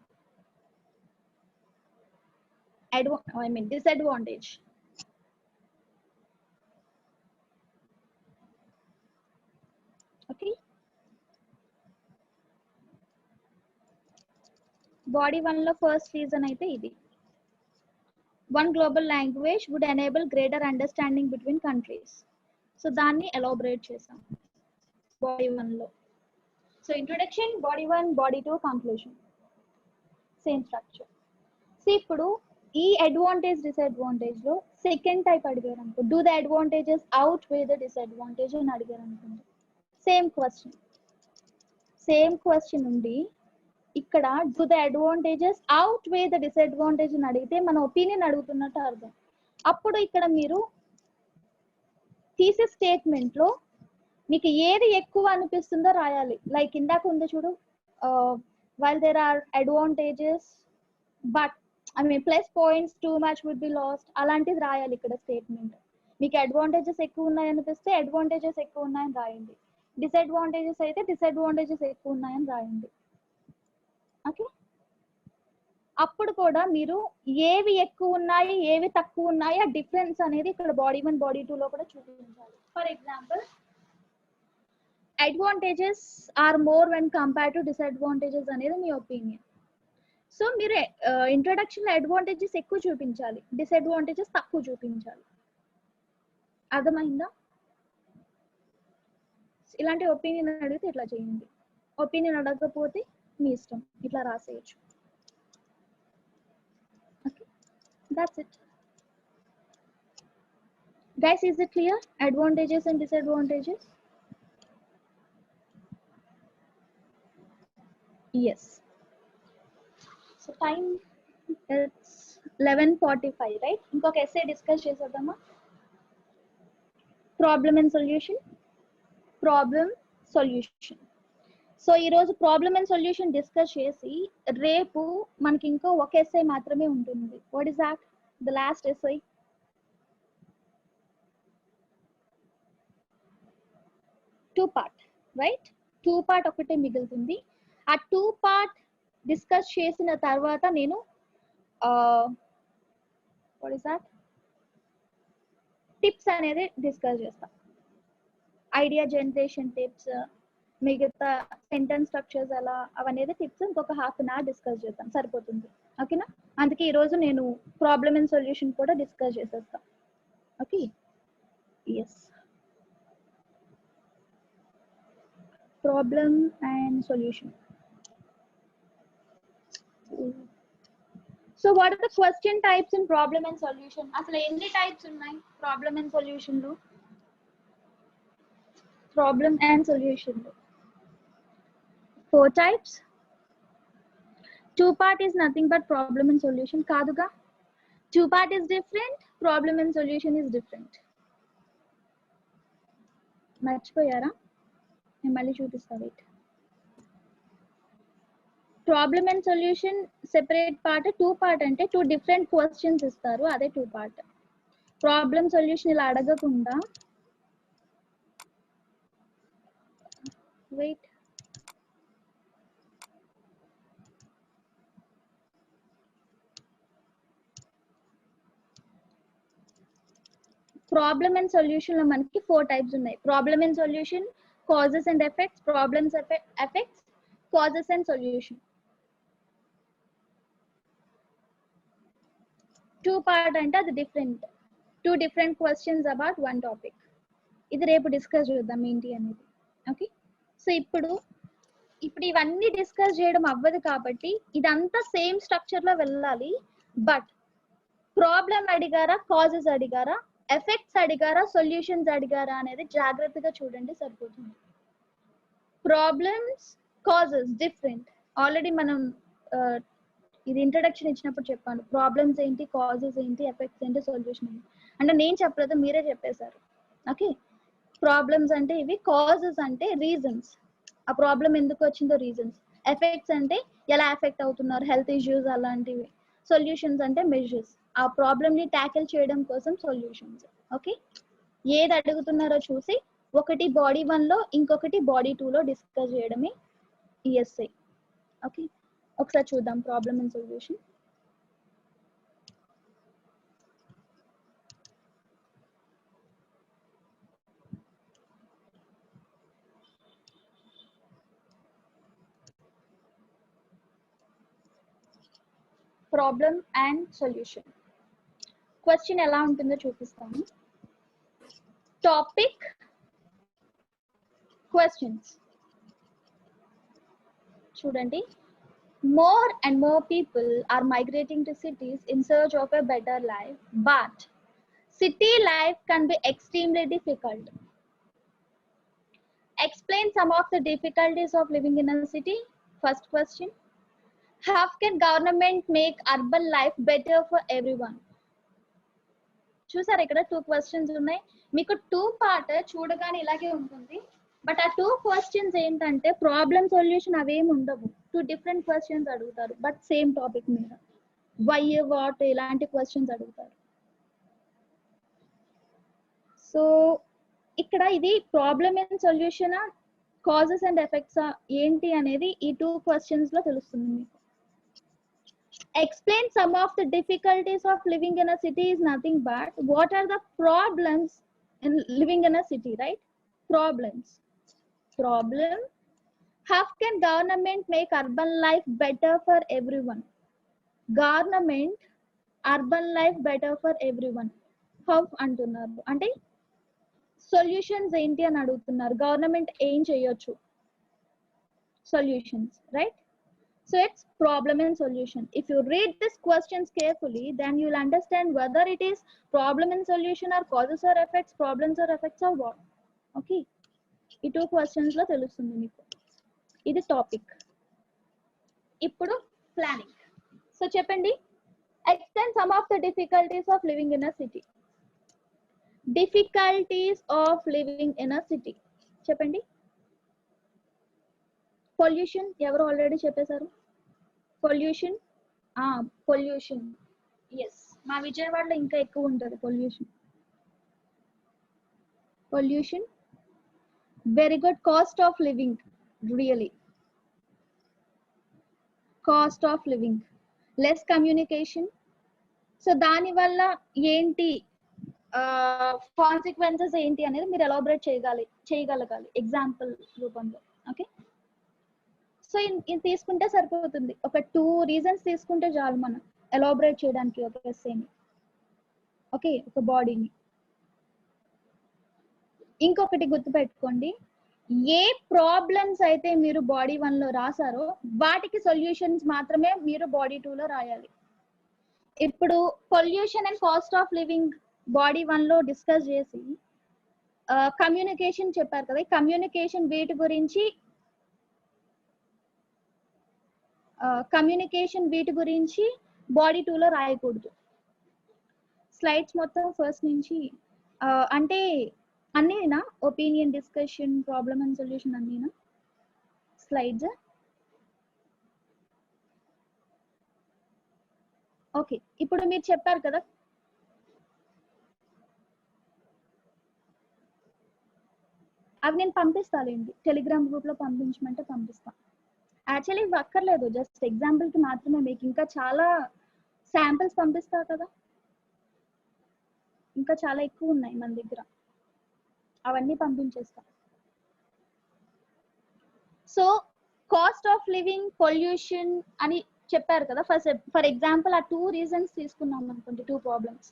Disadvantage. Okay. Body 1 lo first reason aithe idi. One global language would enable greater understanding between countries. So danni elaborate chesam. Body 1 lo. So introduction, body 1, body 2, conclusion. Same structure. See ఇప్పుడు ఈ advantage disadvantage లో second type అడిగారు అనుకో, do the advantages out way the disadvantage అని అడిగారు అనుకోండి. Same question ఉండి ఇక్కడ do the advantages out way the disadvantage అని అడిగితే మన ఒపీనియన్ అడుగుతున్నట్టు అర్థం. అప్పుడు ఇక్కడ మీరు థీసిస్ స్టేట్మెంట్ లో మీకు ఏది ఎక్కువ అనిపిస్తుందో రాయాలి. లైక్ ఇందాక ఉంది చూడు, while there are advantages but plus points too much would be lost, అలాంటిది రాయాలి ఇక్కడ స్టేట్మెంట్. మీకు అడ్వాంటేజెస్ ఎక్కువ ఉన్నాయి అనిపిస్తే అడ్వాంటేజెస్ ఎక్కువ ఉన్నాయని రాయండి, డిసడ్వాంటేజెస్ అయితే డిసడ్వాంటేజెస్ ఎక్కువ ఉన్నాయని రాయండి. ఓకే. అప్పుడు కూడా మీరు ఏవి ఎక్కువ ఉన్నాయి ఏవి తక్కువ ఉన్నాయి ఆ డిఫరెన్స్ అనేది ఇక్కడ బాడీ 1 బాడీ 2 లో కూడా చూపించాలి. For example, advantages are more when compare to disadvantages అనేది మీ ఒపీనియన్. సో మీరు ఇంట్రొడక్షన్ లో అడ్వాంటేజెస్ ఎక్కువ చూపించాలి, డిసడ్వాంటేజెస్ తక్కువ చూపించాలి. అర్థమైందా? ఇలాంటి ఒపీనియన్ అడిగితే ఇట్లా చేయండి, ఒపీనియన్ అడగకపోతే మీ ఇష్టం, ఇట్లా రాసేయచ్చు. Okay, that's it guys. Is it clear? Advantages and disadvantages. Yes. So time it's 11:45, right? ఇంకొక essay discuss చేసేద్దామా? Problem and solution. సో ఈరోజు ప్రాబ్లమ్ అండ్ సొల్యూషన్ డిస్కస్ చేసి రేపు మనకి ఇంకో ఒక essay మాత్రమే ఉంటుంది. What is that? The last essay. Two part, right? Two part ఒకటే మిగులుతుంది. ఆ టూ పార్ట్ డిస్కస్ చేసిన తర్వాత నేను వాట్ ఇస్ దట్ టిప్స్ అనేది డిస్కస్ చేస్తా. ఐడియా జనరేషన్ టిప్స్, మిగతా సెంటెన్స్ స్ట్రక్చర్స్ అలా అవనేది టిప్స్ ఇంకొక హాఫ్ అన్ అవర్ డిస్కస్ చేద్దాం, సరిపోతుంది. ఓకేనా? అందుకే ఈరోజు నేను ప్రాబ్లమ్ అండ్ సొల్యూషన్ కూడా డిస్కస్ చేసేస్తా. Okay. Yes, problem and solution. So what are the question types in problem and solution? అసలు ఎన్ని టైప్స్ ఉన్నాయి ప్రాబ్లమ్ అండ్ సొల్యూషన్ లో? ప్రాబ్లమ్ అండ్ సొల్యూషన్ లో 4 types. Two part is nothing but problem and solution కాదుగా. Two part is different, problem and solution is different. మర్చిపోయారా? నేను మళ్ళీ చూపిస్తా. Wait. Problem and solution separate part, two part అంటే two different questions ఇస్తారు, అదే two part. Problem solution ఇలా అడగకుండా వెయిట్ ప్రాబ్లమ్ అండ్ సొల్యూషన్ లో మనకి 4 టైప్స్ ఉన్నాయి. Problem and solution, causes and effects, problems effects, causes and solution. Two part అంటే అది different, two different questions about one topic. ఇది రేపు డిస్కస్ చేద్దాం ఏంటి అనేది. ఓకే. సో ఇప్పుడు ఇవన్నీ డిస్కస్ చేయడం అవ్వదు కాబట్టి ఇదంతా సేమ్ స్ట్రక్చర్ లో వెళ్ళాలి. బట్ ప్రాబ్లమ్ అడిగారా, కాజెస్ అడిగారా, ఎఫెక్ట్స్ అడిగారా, సొల్యూషన్స్ అడిగారా అనేది జాగ్రత్తగా చూడండి, సరిపోతుంది. Problems, causes different. ఆల్రెడీ మనం ఇది ఇంట్రడక్షన్ ఇచ్చినప్పుడు చెప్పాను, ప్రాబ్లమ్స్ ఏంటి, కాజెస్ ఏంటి, ఎఫెక్ట్స్ ఏంటి, సొల్యూషన్ ఏంటి. అంటే నేను చెప్పలేదు, మీరే చెప్పేశారు. ఓకే. ప్రాబ్లమ్స్ అంటే ఇవి, కాజెస్ అంటే రీజన్స్, ఆ ప్రాబ్లం ఎందుకు వచ్చిందో రీజన్స్, ఎఫెక్ట్స్ అంటే ఎలా ఎఫెక్ట్ అవుతున్నారు, హెల్త్ ఇష్యూస్ అలాంటివి, సొల్యూషన్స్ అంటే మెజర్స్. ఆ ప్రాబ్లమ్ ని ట్యాకిల్ చేయడం కోసం సొల్యూషన్స్. ఓకే, ఏది అడుగుతున్నారో చూసి ఒకటి బాడీ 1 లో ఇంకొకటి బాడీ 2 లో డిస్కస్ చేయడమే ఈఎస్ఐ. ఓకే, ఒకసారి చూద్దాం problem and solution. Problem and solution. Question ఎలా ఉంటుందో చూపిస్తాను. టాపిక్ క్వశ్చన్స్ చూడండి. More and more people are migrating to cities in search of a better life, but city life can be extremely difficult. Explain some of the difficulties of living in a city. First question. How can government make urban life better for everyone? చూసారు ఇక్కడ 2 questions ఉన్నాయి. మీకు 2 part చూడగానే ఇలాగే ఉంటుంది, but ఆ 2 questions ఏంటంటే problem solution అవేమి ఉండవు. 2 డిఫరెంట్ క్వశ్చన్స్ అడుగుతారు, బట్ సేమ్ టాపిక్ మీద వై వాట్ ఇలాంటి క్వశ్చన్స్ అడుగుతారు. సో ఇక్కడ ఇది problem and solution, causes and effects ఏంటి అనేది ఈ 2 క్వశ్చన్స్ లో తెలుస్తుంది మీకు. Explain some of the difficulties of living in a city is nothing but what are the problems in living in a city, right? Problems. Problem. How can government make urban life better for everyone? Government urban life better for everyone. How అంటున్నారు అంటే solutions ఏంటి అని అడుగుతున్నారు. Government ఏం చేయొచ్చు, solutions, right? So it's problem and solution. If you read these questions carefully, then you'll understand whether it is problem and solution or causes or effects, problems or effects or what. Okay, ఈ 2 questions లో తెలుస్తుంది మీకు. ఇది topic. ఇప్పుడు planning. So చెప్పండి, explain some of the difficulties of living in a city. Difficulties of living in a city చెప్పండి. Pollution ఎవరు already చెప్పేశారు. పొల్యూషన్, పొల్యూషన్, ఎస్, మా విజయవాడలో ఇంకా ఎక్కువ ఉంటుంది pollution. Pollution, very good. Cost of living, really cost of living. Less communication. So దాని వల్ల ఏంటి కాన్సిక్వెన్సెస్ ఏంటి అనేది మీరు ఎలాబరేట్ చేయగలగాలి ఎగ్జాంపుల్ రూపంలో. ఓకే, సో ఇది తీసుకుంటే సరిపోతుంది. ఒక 2 రీజన్స్ తీసుకుంటే చాలు మనం ఎలాబరేట్ చేయడానికి ఒక ఎస్సేని. ఓకే, ఒక బాడీని. ఇంకొకటి గుర్తుపెట్టుకోండి, ఏ ప్రాబ్లమ్స్ అయితే మీరు బాడీ 1 లో రాసారో వాటికి సొల్యూషన్స్ మాత్రమే మీరు బాడీ 2 లో రాయాలి. ఇప్పుడు pollution and cost of living body 1 లో డిస్కస్ చేసి కమ్యూనికేషన్ చెప్పారు కదా, కమ్యూనికేషన్ వీటి గురించి బాడీ 2 లో రాయకూడదు. స్లైడ్స్ మొత్తం ఫస్ట్ నుంచి అంటే అన్నీనా, opinion, discussion, problem and solution అన్నీనా స్లైడ్స్? ఓకే, ఇప్పుడు మీరు చెప్పారు కదా, అవి నేను పంపిస్తాలేండి, టెలిగ్రామ్ గ్రూప్ లో పంపించమంటే పంపిస్తాను. యాక్చువల్లీ ఇవి అక్కర్లేదు, జస్ట్ ఎగ్జాంపుల్ కి మాత్రమే. మీకు ఇంకా చాలా శాంపిల్స్ పంపిస్తా కదా, ఇంకా చాలా ఎక్కువ ఉన్నాయి మన దగ్గర, అవన్నీ పంపించేస్తా. So cost of living, pollution అని చెప్పారు కదా. ఫర్ ఎగ్జాంపుల్ ఆ 2 రీజన్స్ తీసుకున్నాం అనుకోండి, 2 ప్రాబ్లమ్స్.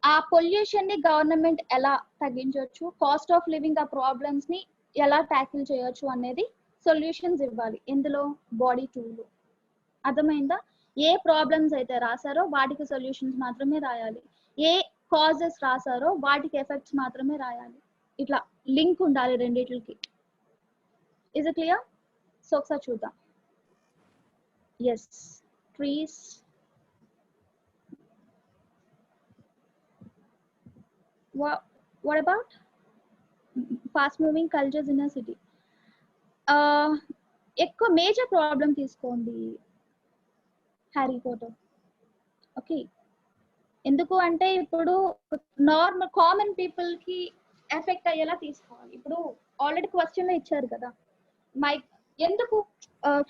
ఆ పొల్యూషన్ ని గవర్నమెంట్ ఎలా తగ్గించవచ్చు, కాస్ట్ ఆఫ్ లివింగ్ ఆ ప్రాబ్లమ్స్ ని ఎలా ట్యాకిల్ చేయొచ్చు అనేది సొల్యూషన్స్ ఇవ్వాలి. ఇందులో బాడీ 2 లో. అర్థమైందా? ఏ ప్రాబ్లమ్స్ అయితే రాసారో వాటికి సొల్యూషన్స్ మాత్రమే రాయాలి, ఏ కాజెస్ రాసారో వాటికి ఎఫెక్ట్స్ మాత్రమే రాయాలి. ఇట్లా లింక్ ఉండాలి రెండిట్లకి. Is it clear? సో ఒకసారి చూద్దాం. Yes, trees. What about fast moving cultures in a city? ఎక్కువ మేజర్ ప్రాబ్లం తీసుకోండి, హ్యారీ పోటర్. ఓకే, ఎందుకు అంటే ఇప్పుడు నార్మల్ కామన్ పీపుల్ కి ఎఫెక్ట్ అయ్యేలా తీసుకోవాలి. ఇప్పుడు ఆల్రెడీ క్వశ్చన్ లో ఇచ్చారు కదా, మై ఎందుకు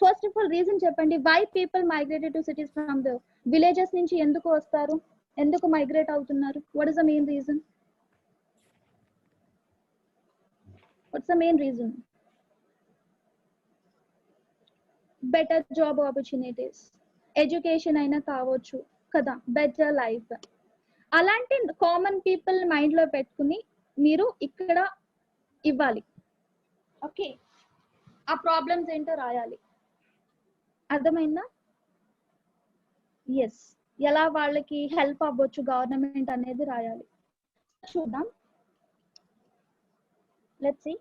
ఫస్ట్ ఆఫ్ ఆల్ రీజన్ చెప్పండి. Why people migrated to cities from the villages నుంచి ఎందుకు వస్తారు, ఎందుకు మైగ్రేట్ అవుతున్నారు? What is the main reason? What's the main reason? Better job opportunities, education అయినా కావచ్చు కదా, బెటర్ లైఫ్. అలాంటి కామన్ పీపుల్ మైండ్ లో పెట్టుకుని మీరు ఇక్కడ ఇవ్వాలి. ఓకే, ఆ ప్రాబ్లమ్స్ ఏంటో రాయాలి. అర్థమైందా? ఎస్, ఎలా వాళ్ళకి హెల్ప్ అవ్వచ్చు గవర్నమెంట్ అనేది రాయాలి. చూద్దాం, లెట్స్ సీ.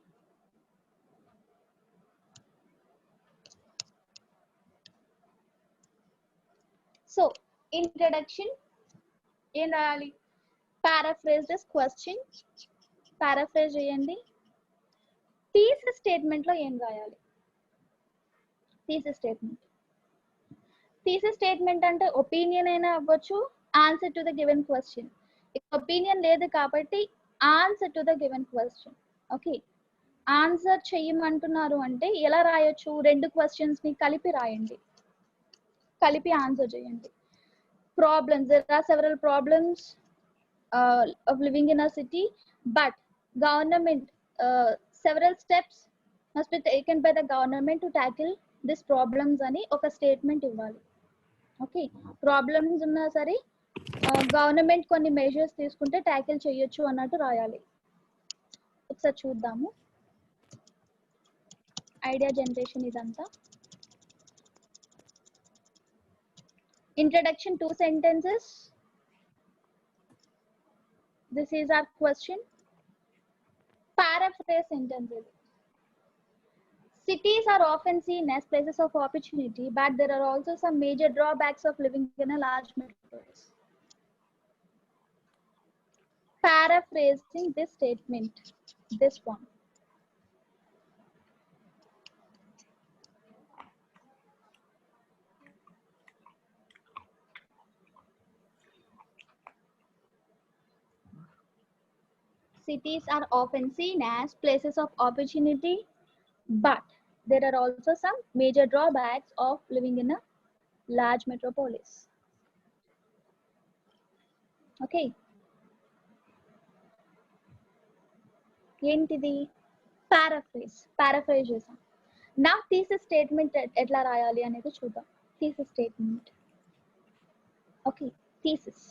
సో ఇంట్రడక్షన్ ఏం రాయాలి? పారాఫ్రేజ్ దిస్ క్వశ్చన్, పారాఫ్రేజ్ చేయండి. థీసిస్ స్టేట్మెంట్ లో ఏం రాయాలి? థీసిస్ స్టేట్మెంట్, థీసిస్ స్టేట్మెంట్ అంటే ఒపీనియన్ అయినా అవ్వచ్చు, answer to the given question. Opinion లేదు కాబట్టి answer to the given question. Okay, answer చెయ్యమంటున్నారు అంటే ఎలా రాయొచ్చు? రెండు క్వశ్చన్స్ ని కలిపి రాయండి, కలిపి ఆన్సర్ చేయండి. Problems, there are several problems of living in a city, but government several steps must be taken by the government to tackle these problems అని ఒక స్టేట్మెంట్ ఇవ్వాలి. ఓకే, ప్రాబ్లమ్స్ ఉన్నా సరే గవర్నమెంట్ కొన్ని మెజర్స్ తీసుకుంటే ట్యాకిల్ చేయొచ్చు అన్నట్టు రాయాలి. ఒకసారి చూద్దాము ఐడియా జనరేషన్ ఇదంతా. Introduction 2 sentences. This is our question. Paraphrase sentences. Cities are often seen as places of opportunity, but there are also some major drawbacks of living in a large metropolis. Paraphrasing this statement, this one. Cities are often seen as places of opportunity, but there are also some major drawbacks of living in a large metropolis. Okay. ఏంటిది? Paraphrase చేసాం. నా thesis statement ఎట్లా రాయాలి అనేది చూద్దాం. Thesis statement. Okay, thesis.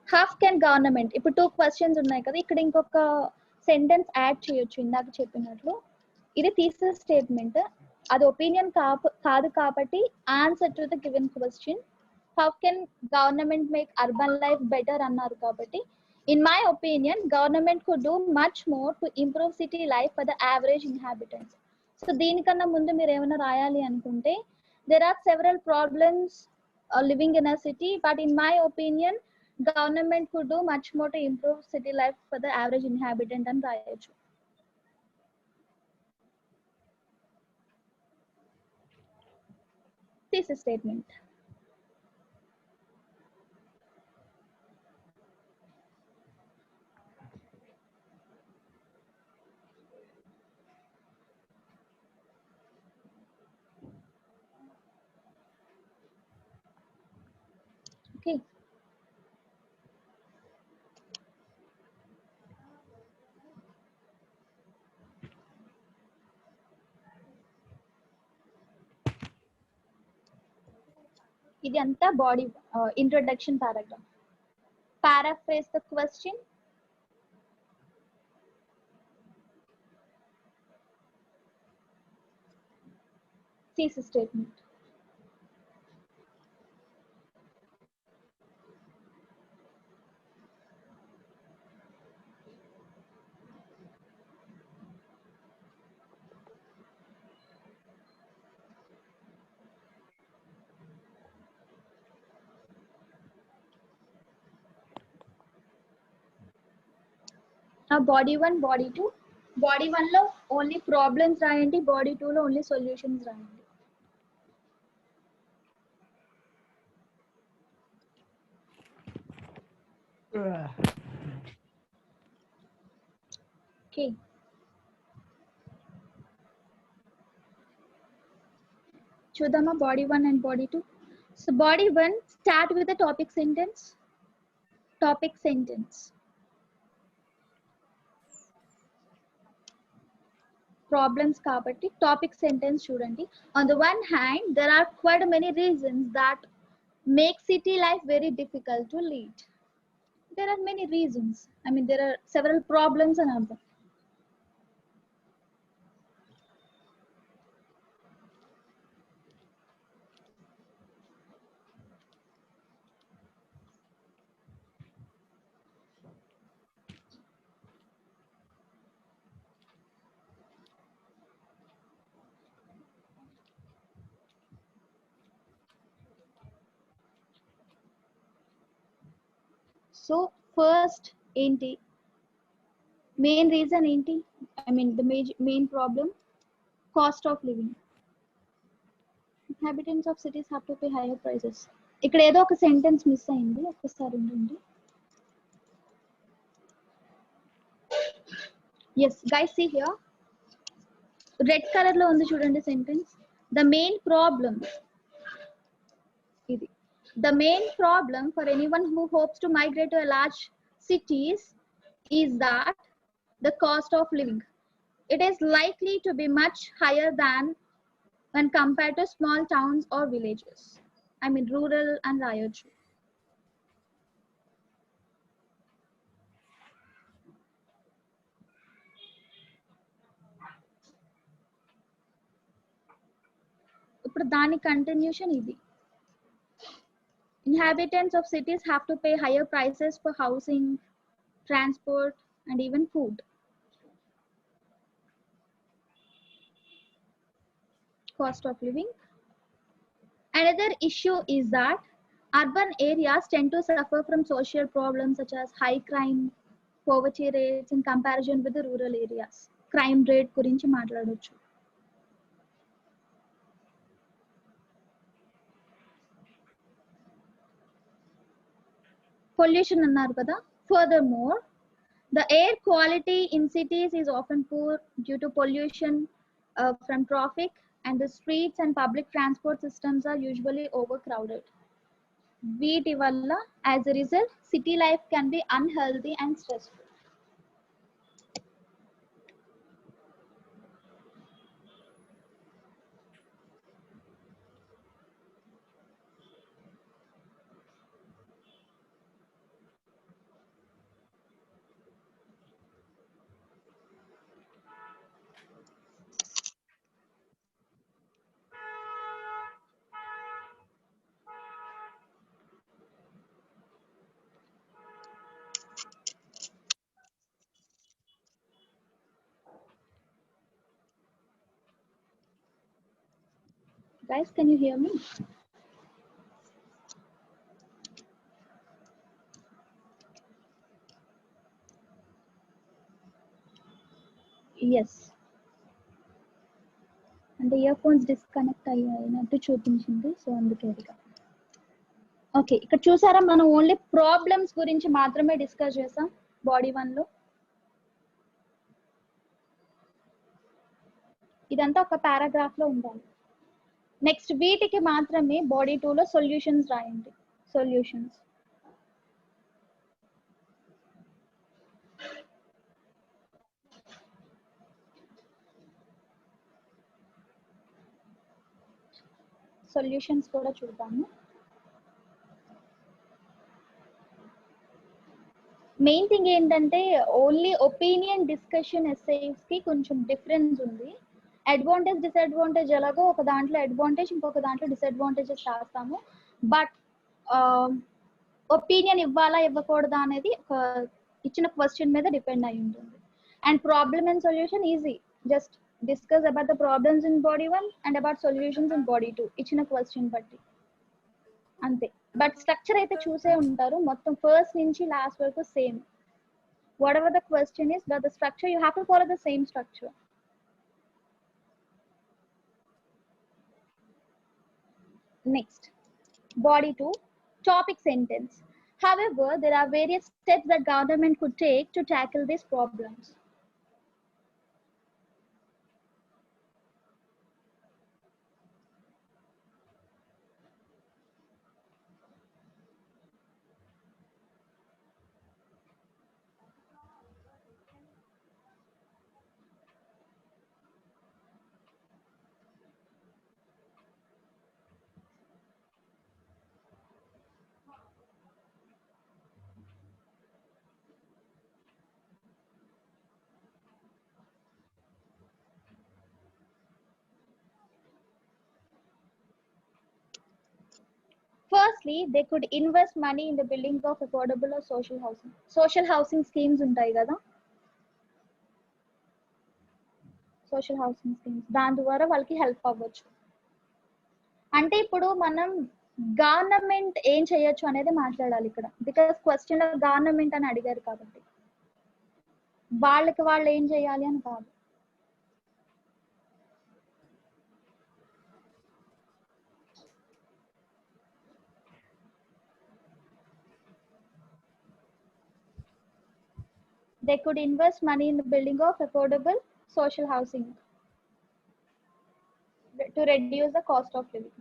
Half can government, ఇప్పుడు 2 questions ఉన్నాయి కదా, ఇక్కడ ఇంకొక సెంటెన్స్ యాడ్ చేయొచ్చు ఇందాక చెప్పినట్లు. ఇది థీసిస్ స్టేట్మెంట్, అది ఒపీనియన్ కాదు కాబట్టి answer to the given question. How can government make urban life better అన్నారు కాబట్టి, in my opinion government could do much more to improve city life for the average inhabitants. So దీనికన్నా ముందు మీరు ఏమైనా రాయాలి అనుకుంటే, there are several problems living in a city, but in my opinion government could do much more to improve city life for the average inhabitant అని రాయొచ్చు. Thesis statement. Okay. ఇది అంతా body introduction paragraph. Paraphrase the question. Thesis statement. Body 1, body 2. Body 1 లో only problems రాయండి, body 2 లో only solutions రాయండి. Okay, చూద్దామా body 1 and body 2. So body 1 start with the topic sentence. Topic sentence problems kabatti topic sentence chudandi. On the one hand, there are quite many reasons that make city life very difficult to lead. There are many reasons. I mean, there are several problems and other. So first enti main reason enti, I mean the main problem, cost of living. Inhabitants of cities have to pay higher prices. ఇక్కడ ఏదో ఒక sentence miss అయింది, ఒక్కసారి ఉండండి. Yes guys, see here, red color లో ఉంది చూడండి sentence. The main problem, ఇది the main problem for anyone who hopes to migrate to a large cities is that the cost of living, it is likely to be much higher than when compared to small towns or villages. I mean rural and rayaju. ఇప్పుడు దాని continuation ఇది. Inhabitants of cities have to pay higher prices for housing, transport and even food. Cost of living. Another issue is that urban areas tend to suffer from social problems such as high crime, poverty rates in comparison with the rural areas. Crime rate గురించి మాట్లాడొచ్చు. Pollution అన్నారు కదా. Furthermore, the air quality in cities is often poor due to pollution from traffic, and the streets and public transport systems are usually overcrowded. వీటి వల్ల as a result city life can be unhealthy and stressful. Guys, can you hear me? Yes. అంటే ear phones disconnect అయినట్టు చూపించింది, so అందుకే ఇక. Okay, ఇక్కడ చూసారా, మనం ఓన్లీ ప్రాబ్లమ్స్ గురించి మాత్రమే డిస్కస్ చేసాం బాడీ 1 లో. ఇదంతా ఒక పారాగ్రాఫ్ లో ఉండాలి. నెక్స్ట్ వీటికి మాత్రమే బాడీ 2 లో సొల్యూషన్స్ రాయండి. సొల్యూషన్స్ సొల్యూషన్స్ కూడా చూద్దాము. మెయిన్ థింగ్ ఏంటంటే ఓన్లీ ఒపీనియన్ డిస్కషన్ ఎస్సేస్ కి కొంచెం డిఫరెన్స్ ఉంది. అడ్వాంటేజ్ డిసడ్వాంటేజ్ ఎలాగో ఒక దాంట్లో అడ్వాంటేజ్, ఇంకొక దాంట్లో డిసడ్వాంటేజెస్ రాస్తాము. బట్ ఒపీనియన్ ఇవ్వాలా ఇవ్వకూడదా అనేది ఒక ఇచ్చిన క్వశ్చన్ మీద డిపెండ్ అయి ఉంటుంది. And problem and solution easy, just discuss about the problems in body 1 and about solutions in body 2 ఇచ్చిన క్వశ్చన్ బట్టి అంతే. బట్ స్ట్రక్చర్ అయితే చూసే ఉంటారు, మొత్తం ఫస్ట్ నుంచి లాస్ట్ వరకు same. whatever the question is, but the structure, you have to follow the same structure. Next, body 2, topic sentence. However, there are various steps that government could take to tackle these problems. Firstly, they could invest money in the building of affordable or social housing. Social housing schemes ఉంటాయి కదా, social housing schemes, దాని ద్వారా వాళ్ళకి help అవ్వచ్చు. అంటే ఇప్పుడు మనం government ఏం చేయొచ్చు అనేది మాట్లాడాలి ఇక్కడ, బికాస్ క్వశ్చన్ గవర్నమెంట్ అని అడిగారు కాబట్టి వాళ్ళకి వాళ్ళు ఏం చేయాలి అని కాదు. They could invest money in the building of affordable social housing to reduce the cost of living.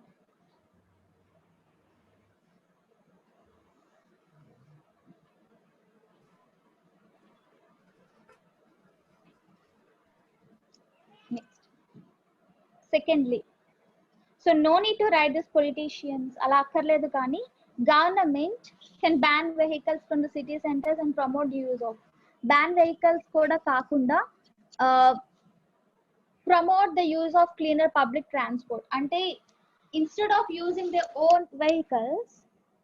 Next. Secondly, so no need to write this politicians, అలా అక్కర్లేదు, కానీ government can ban vehicles from the city centers and promote use of. Ban vehicles కూడా కాకుండా promote the use of cleaner public transport. అంటే instead of using their own vehicles,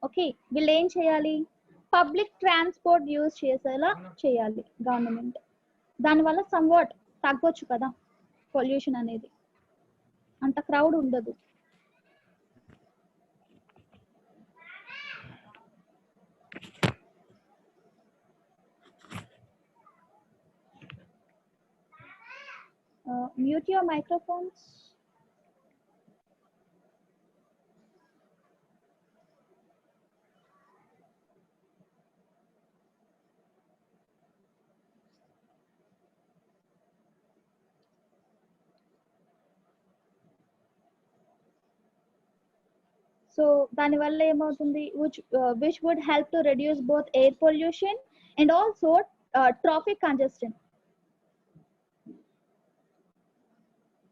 okay, వీళ్ళు ఏం చేయాలి, public transport use చేసేలా చేయాలి government. దానివల్ల somewhat తగ్గొచ్చు కదా పొల్యూషన్ అనేది, అంత క్రౌడ్ ఉండదు. Mute your microphones. సో దానివల్ల ఏమవుతుంది, which would help to reduce both air pollution and also traffic congestion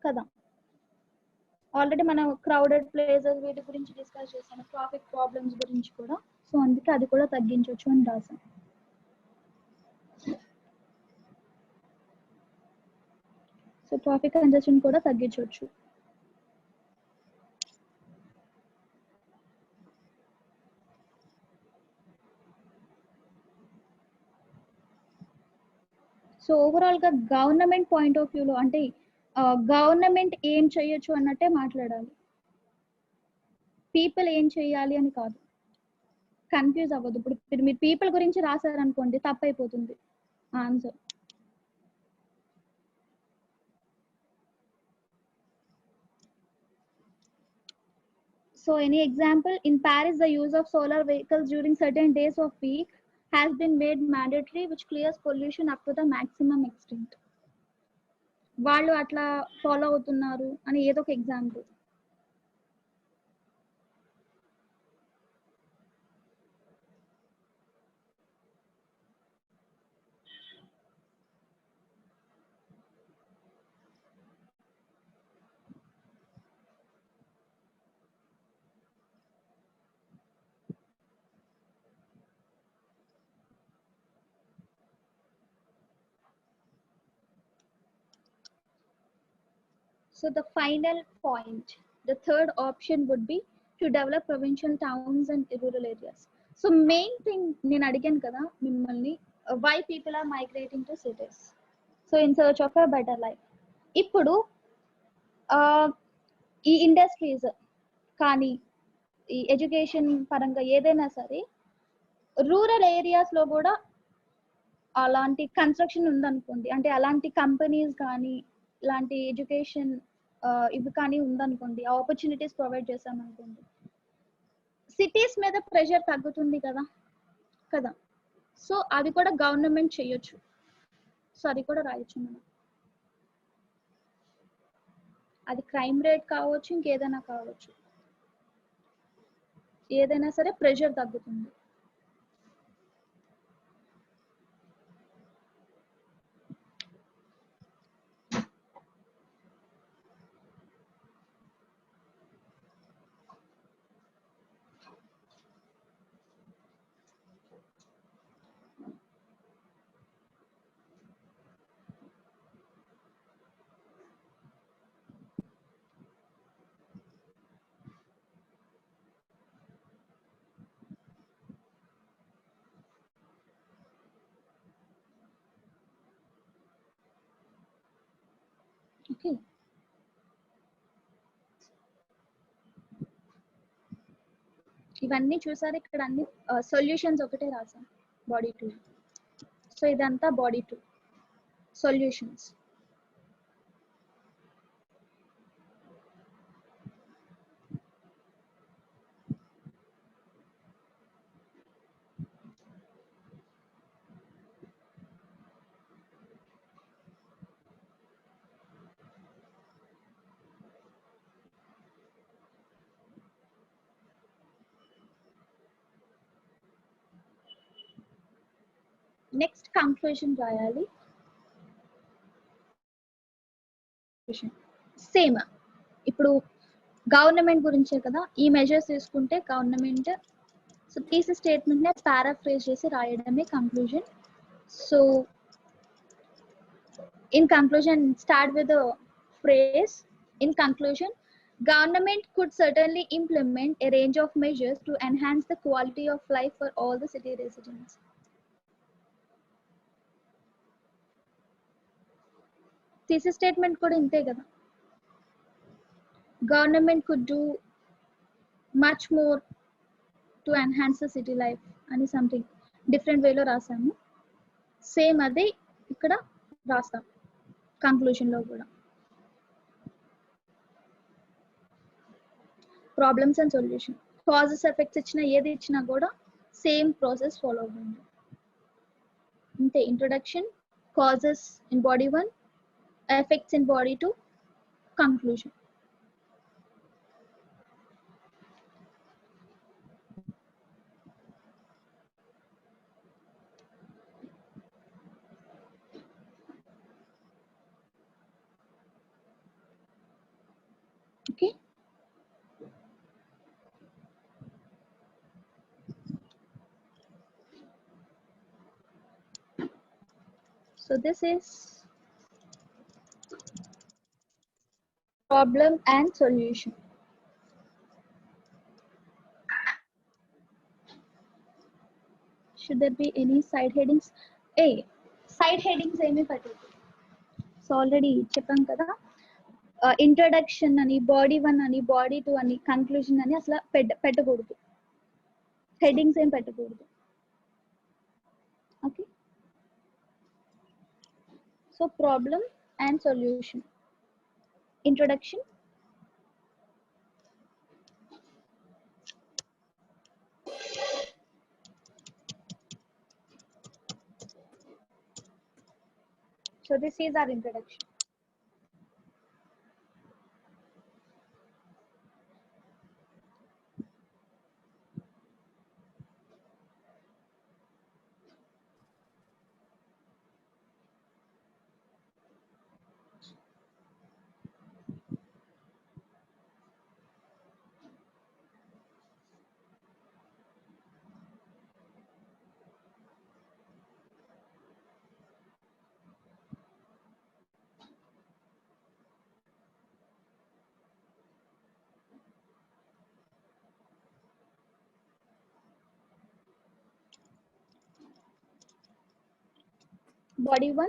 కదా. ఆల్రెడీ మనం క్రౌడెడ్ ప్లేసెస్ వీటి గురించి డిస్కస్ చేసాము, ట్రాఫిక్ ప్రాబ్లమ్స్ గురించి కూడా. సో అందుకే అది కూడా తగ్గించవచ్చు అని రాసాం. సో ట్రాఫిక్ కంజెషన్ కూడా తగ్గించవచ్చు. సో ఓవరాల్ గా గవర్నమెంట్ పాయింట్ ఆఫ్ వ్యూలో అంటే గవర్నమెంట్ ఏం చేయొచ్చు అన్నట్టే మాట్లాడాలి, పీపుల్ ఏం చేయాలి అని కాదు. కన్ఫ్యూజ్ అవ్వదు. ఇప్పుడు మీరు పీపుల్ గురించి రాశారనుకోండి తప్పైపోతుంది answer. So any example, in Paris the use of solar vehicles during certain days of week has been made mandatory, which clears pollution up to the maximum extent. వాళ్ళు అట్లా ఫాలో అవుతున్నారు అని ఏదో ఒక example. So the final point, the third option would be to develop provincial towns and rural areas. So main thing నేను అడిగాను కదా మిమ్మల్ని, why people are migrating to cities, so in search of a better life. ఇప్పుడు ఈ industries కానీ ఈ education పరంగా ఏదైనా సరే రూరల్ ఏరియాస్ లో కూడా అలాంటి కన్స్ట్రక్షన్ ఉందనుకోండి, అంటే అలాంటి కంపెనీస్ కానీ ఇలాంటి ఎడ్యుకేషన్ ఇవి కానీ ఉందనుకోండి, ఆపర్చునిటీస్ ప్రొవైడ్ చేశామనుకోండి, సిటీస్ మీద ప్రెషర్ తగ్గుతుంది కదా కదా. సో అది కూడా గవర్నమెంట్ చేయొచ్చు. సో అది కూడా రాయొచ్చు మనం. అది క్రైమ్ రేట్ కావచ్చు, ఇంకేదైనా కావచ్చు, ఏదైనా సరే ప్రెషర్ తగ్గుతుంది. ఓకే, ఇవన్నీ చూసారు. ఇక్కడ అన్ని సొల్యూషన్స్ ఒకటే రాసాం బాడీ 2. సో ఇదంతా బాడీ 2 సొల్యూషన్స్. నెక్స్ట్ కంక్లూజన్ రాయాలి. సేమ్ ఇప్పుడు గవర్నమెంట్ గురించే కదా, ఈ మెజర్స్ తీసుకుంటే గవర్నమెంట్. సో థీసిస్ స్టేట్మెంట్ నే పారాఫ్రేజ్ చేసి రాయడమే conclusion. So in conclusion, start with the phrase, in conclusion, government could certainly implement a range of measures to enhance the quality of life for all the city residents. Thesis statement kuda inte kada. Government could do much more to enhance the city life ani something different way lo rasamu. Same ade ikkada rasam conclusion lo kuda. Problems and solution, causes effects ichina edi ichina kuda same process follow avundu. Ante introduction, causes in body 1, effects in body 2, conclusion. Okay, so this is problem and solution. Should there be any side headings? Side headings emi pettu. So already cheppam kada, introduction ani, body 1 ani, body 2 ani, conclusion ani asla pettakodudu. Headings em pettakodudu. Okay, so problem and solution, introduction, so this is our introduction. Body 1,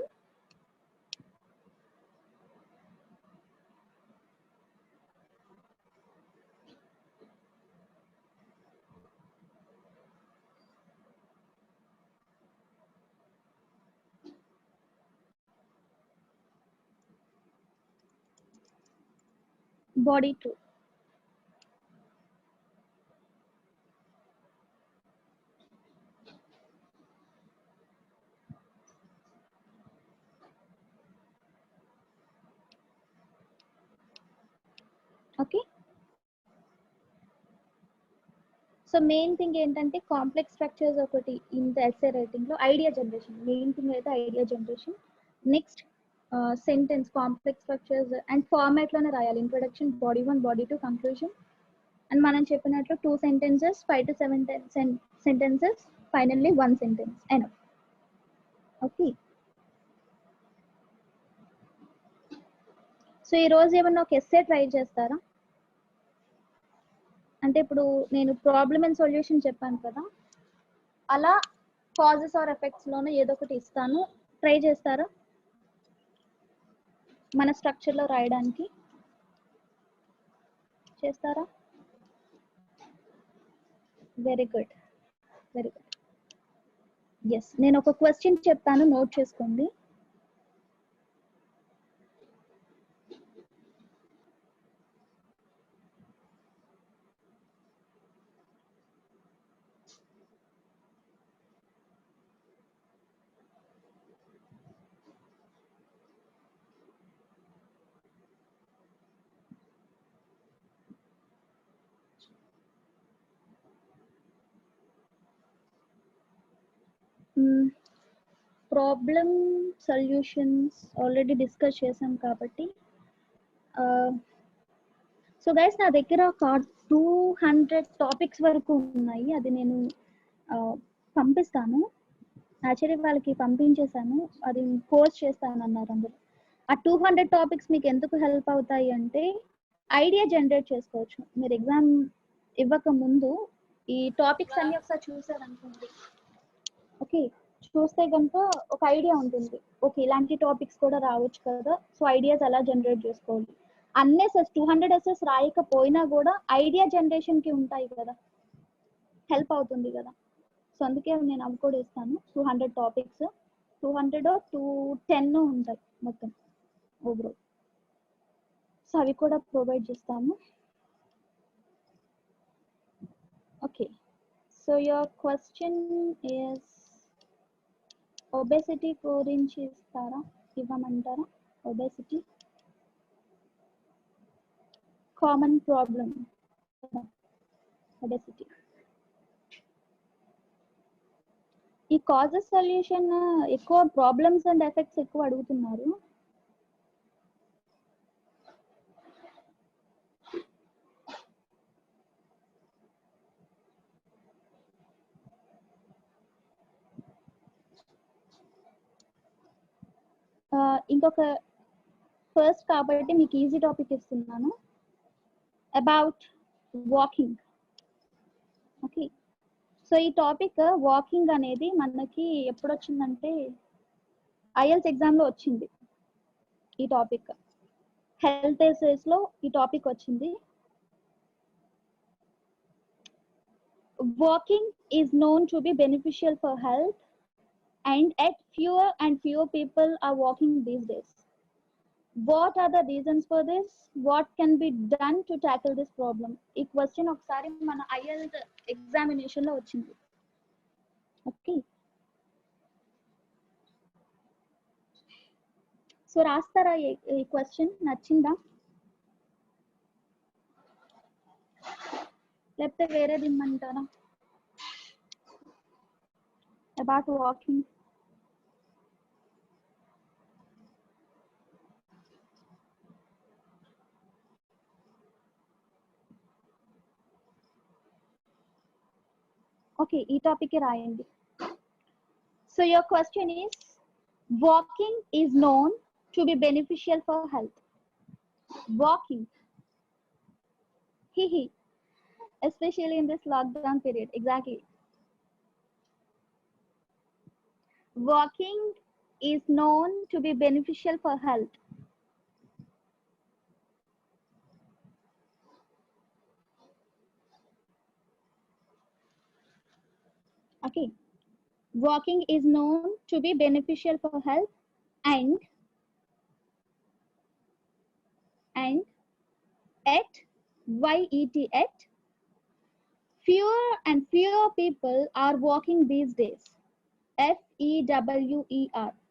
body 2. Okay. So main thing ఏంటంటే complex structures ఒకటి in the essay writing లో idea generation main thing అయితే idea generation. Next sentence complex structures and format లోనే రాయాలి. Introduction, body 1, body 2, conclusion. And మనం చెప్పినట్లు 2 sentences, 5 to 7 sentences, finally 1 sentence enough. Okay. So ఈ రోజు ఏమన్నా ఒక ఎస్సే ట్రై చేస్తారా? అంటే ఇప్పుడు నేను ప్రాబ్లమ్ అండ్ సొల్యూషన్ చెప్పాను కదా, అలా కాజెస్ ఆర్ ఎఫెక్ట్స్ లోనే ఏదో ఒకటి ఇస్తాను, ట్రై చేస్తారా మన స్ట్రక్చర్ లో రాయడానికి? చేస్తారా? Very good, very good. Yes, నేను ఒక క్వశ్చన్ చెప్తాను, నోట్ చేసుకోండి. ప్రాబ్లమ్ సొల్యూషన్స్ ఆల్రెడీ డిస్కస్ చేసాం కాబట్టి, సో గైస్ నా దగ్గర ఒక 200 టాపిక్స్ వరకు ఉన్నాయి. అది నేను పంపిస్తాను. యాక్చువల్లీ వాళ్ళకి పంపించేశాను, అది పోస్ట్ చేస్తాను అన్నారు అందరూ. ఆ 200 టాపిక్స్ మీకు ఎందుకు హెల్ప్ అవుతాయి అంటే ఐడియా జనరేట్ చేసుకోవచ్చు. మీరు ఎగ్జామ్ ఇవ్వక ముందు ఈ టాపిక్స్ అన్ని ఒకసారి చూసారనుకోండి, ఓకే, చూస్తే కనుక ఒక ఐడియా ఉంటుంది. ఓకే, ఇలాంటి టాపిక్స్ కూడా రావచ్చు కదా, సో ఐడియాస్ ఎలా జనరేట్ చేసుకోవాలి. అన్ని ఎస్ఎస్ 200 ఎస్ఎస్ రాయకపోయినా కూడా ఐడియా జనరేషన్ కి ఉంటాయి కదా, హెల్ప్ అవుతుంది కదా. సో అందుకే నేను అవి కూడా ఇస్తాను. 200 టాపిక్స్, 200 210 ఉంటాయి మొత్తం ఓవరాల్. సో అవి కూడా ప్రొవైడ్ చేస్తాము. Okay, so your question is obesity గురించి ఇస్తారా, ఇవ్వమంటారా? Obesity common problem, obesity. ఈ కాజెస్ సొల్యూషన్ ఎక్కువ ప్రాబ్లమ్స్ అండ్ ఎఫెక్ట్స్ ఎక్కువ అడుగుతున్నారు. ఇంకొక ఫస్ట్ కాబట్టి మీకు ఈజీ టాపిక్ ఇస్తున్నాను, అబౌట్ వాకింగ్. ఓకే, సో ఈ టాపిక్ వాకింగ్ అనేది మనకి ఎప్పుడు వచ్చిందంటే ఐఎల్స్ ఎగ్జామ్ లో వచ్చింది. ఈ టాపిక్ హెల్త్ ఎస్సేస్ లో ఈ టాపిక్ వచ్చింది. Walking is known to be beneficial for health, and yet fewer and fewer people are walking these days. What are the reasons for this? What can be done to tackle this problem? ఈ question ఒకసారి మన IELTS examination లో వచ్చింది. Okay, so రాస్తారా ఈ question? నచ్చిందా లేకపోతే వేరేది ఇమ్మంటారా? About walking. ఓకే, ఈ టాపిక్ రాయండి. So your question is walking is known to be beneficial for health. Walking, especially in this lockdown period. Exactly. Walking is known to be beneficial for health. Okay, walking is known to be beneficial for health, and at YET. Fewer and fewer people are walking these days.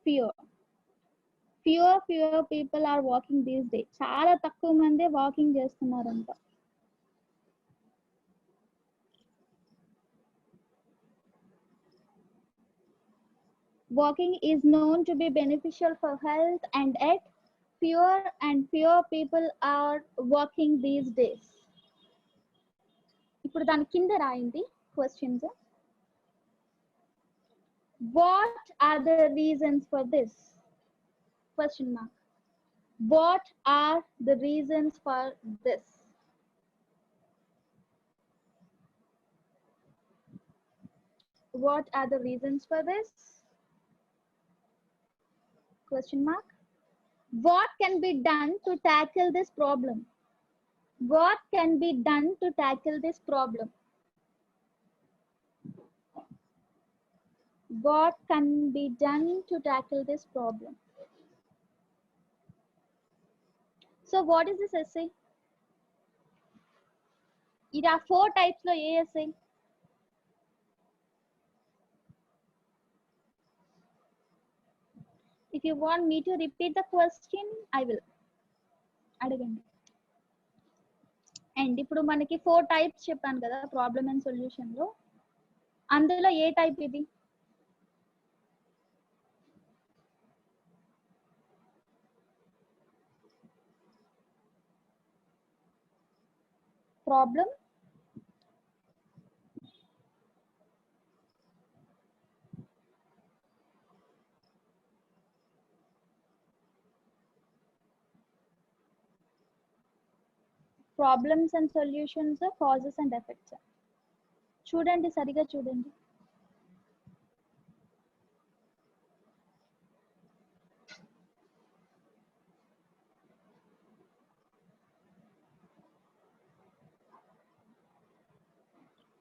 FEWER. Fewer people are walking these days. చాలా తక్కువ మంది walking చేస్తున్నారంట. Walking is known to be beneficial for health, and yet fewer and fewer people are walking these days. ఇప్పుడు దాని కింద రాయింది questions. What are the reasons for this? Question mark. What are the reasons for this? What are the reasons for this? Question mark. What can be done to tackle this problem? What can be done to tackle this problem? What can be done to tackle this problem? So what is this essay? There are 4 types of essay. If you want me to repeat the question, I will. అడగండి. And ఇప్పుడు మనకి 4 types చెప్పాను కదా problem and solution లో. అందులో ఏ type ఇది? Problem, problems and solutions, causes and effects. చూడండి, సరిగా చూడండి.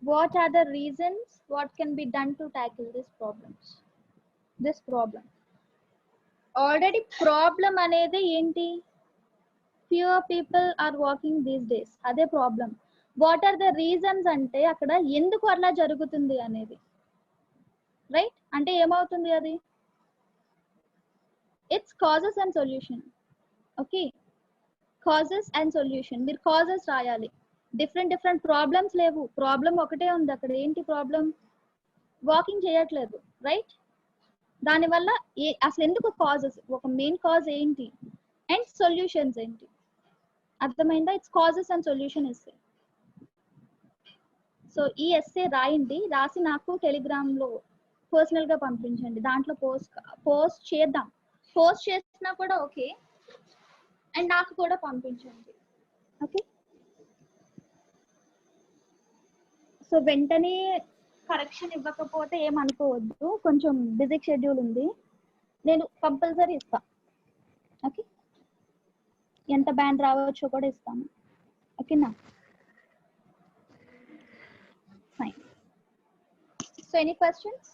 What are the reasons? What can be done to tackle these problems? This problem. Already problem అనేది ఏంటి? Fewer people are walking these days. అదే problem. What are the reasons అంటే అక్కడ ఎందుకు అలా జరుగుతుంది అనేది, రైట్? అంటే ఏమవుతుంది అది? It's causes and solution. Okay, causes and solution. మీరు కాజెస్ రాయాలి. డిఫరెంట్ ప్రాబ్లమ్స్ లేవు, ప్రాబ్లం ఒకటే ఉంది అక్కడ. ఏంటి ప్రాబ్లం? వాకింగ్ చేయట్లేదు, రైట్? దానివల్ల అసలు ఎందుకు కాజెస్, ఒక మెయిన్ కాజ్ ఏంటి, అండ్ సొల్యూషన్స్ ఏంటి? అర్థమైందా? It's causes and solution essay. So ఈ ఎస్సే రాయండి, రాసి నాకు టెలిగ్రామ్ లో పర్సనల్ గా పంపించండి. దాంట్లో పోస్ట్ చేద్దాం. పోస్ట్ చేసినా కూడా ఓకే, అండ్ నాకు కూడా పంపించండి. ఓకే, సో వెంటనే కరెక్షన్ ఇవ్వకపోతే ఏమనుకోవద్దు, కొంచెం బిజీ షెడ్యూల్ ఉంది. నేను కంపల్సరీ ఇస్తాను. ఓకే, ఎంత బ్యాండ్ రావచ్చో కూడా ఇస్తాను. ఓకేనా? ఫైన్. So any questions?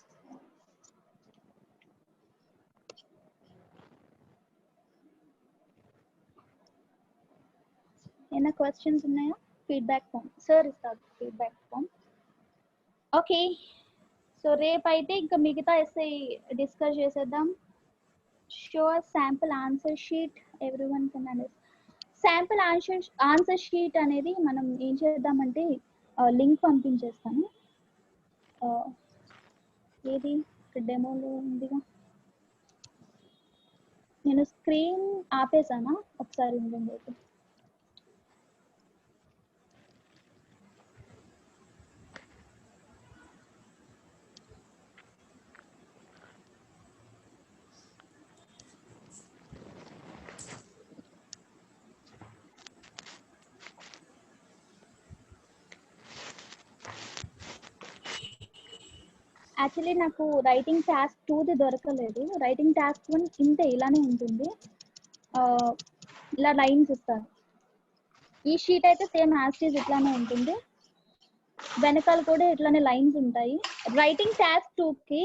ఏమైనా క్వశ్చన్స్ ఉన్నాయా? ఫీడ్బ్యాక్ ఫామ్ సార్ ఇస్తారు, ఫీడ్బ్యాక్ ఫామ్. ఓకే, సో రేపు అయితే ఇంకా మిగతా ఎస్ఐ డిస్కస్ చేసేద్దాం. Sure sample answer sheet everyone can understand. Sample answer sheet అనేది మనం ఏం చేద్దామంటే లింక్ పంపించేస్తాను. ఏది డెమోలో ఉందిగా, నేను స్క్రీన్ ఆపేసానా? ఒకసారి ఉండండి. అయితే యాక్చువల్లీ నాకు రైటింగ్ టాస్క్ 2ది దొరకలేదు. రైటింగ్ టాస్క్ 1 ఇంతే, ఇలానే ఉంటుంది. ఇలా లైన్స్ ఇస్తారు. ఈ షీట్ అయితే సేమ్ యాస్టీస్ ఇట్లానే ఉంటుంది, వెనకాల కూడా ఇట్లానే లైన్స్ ఉంటాయి. రైటింగ్ టాస్క్ 2కి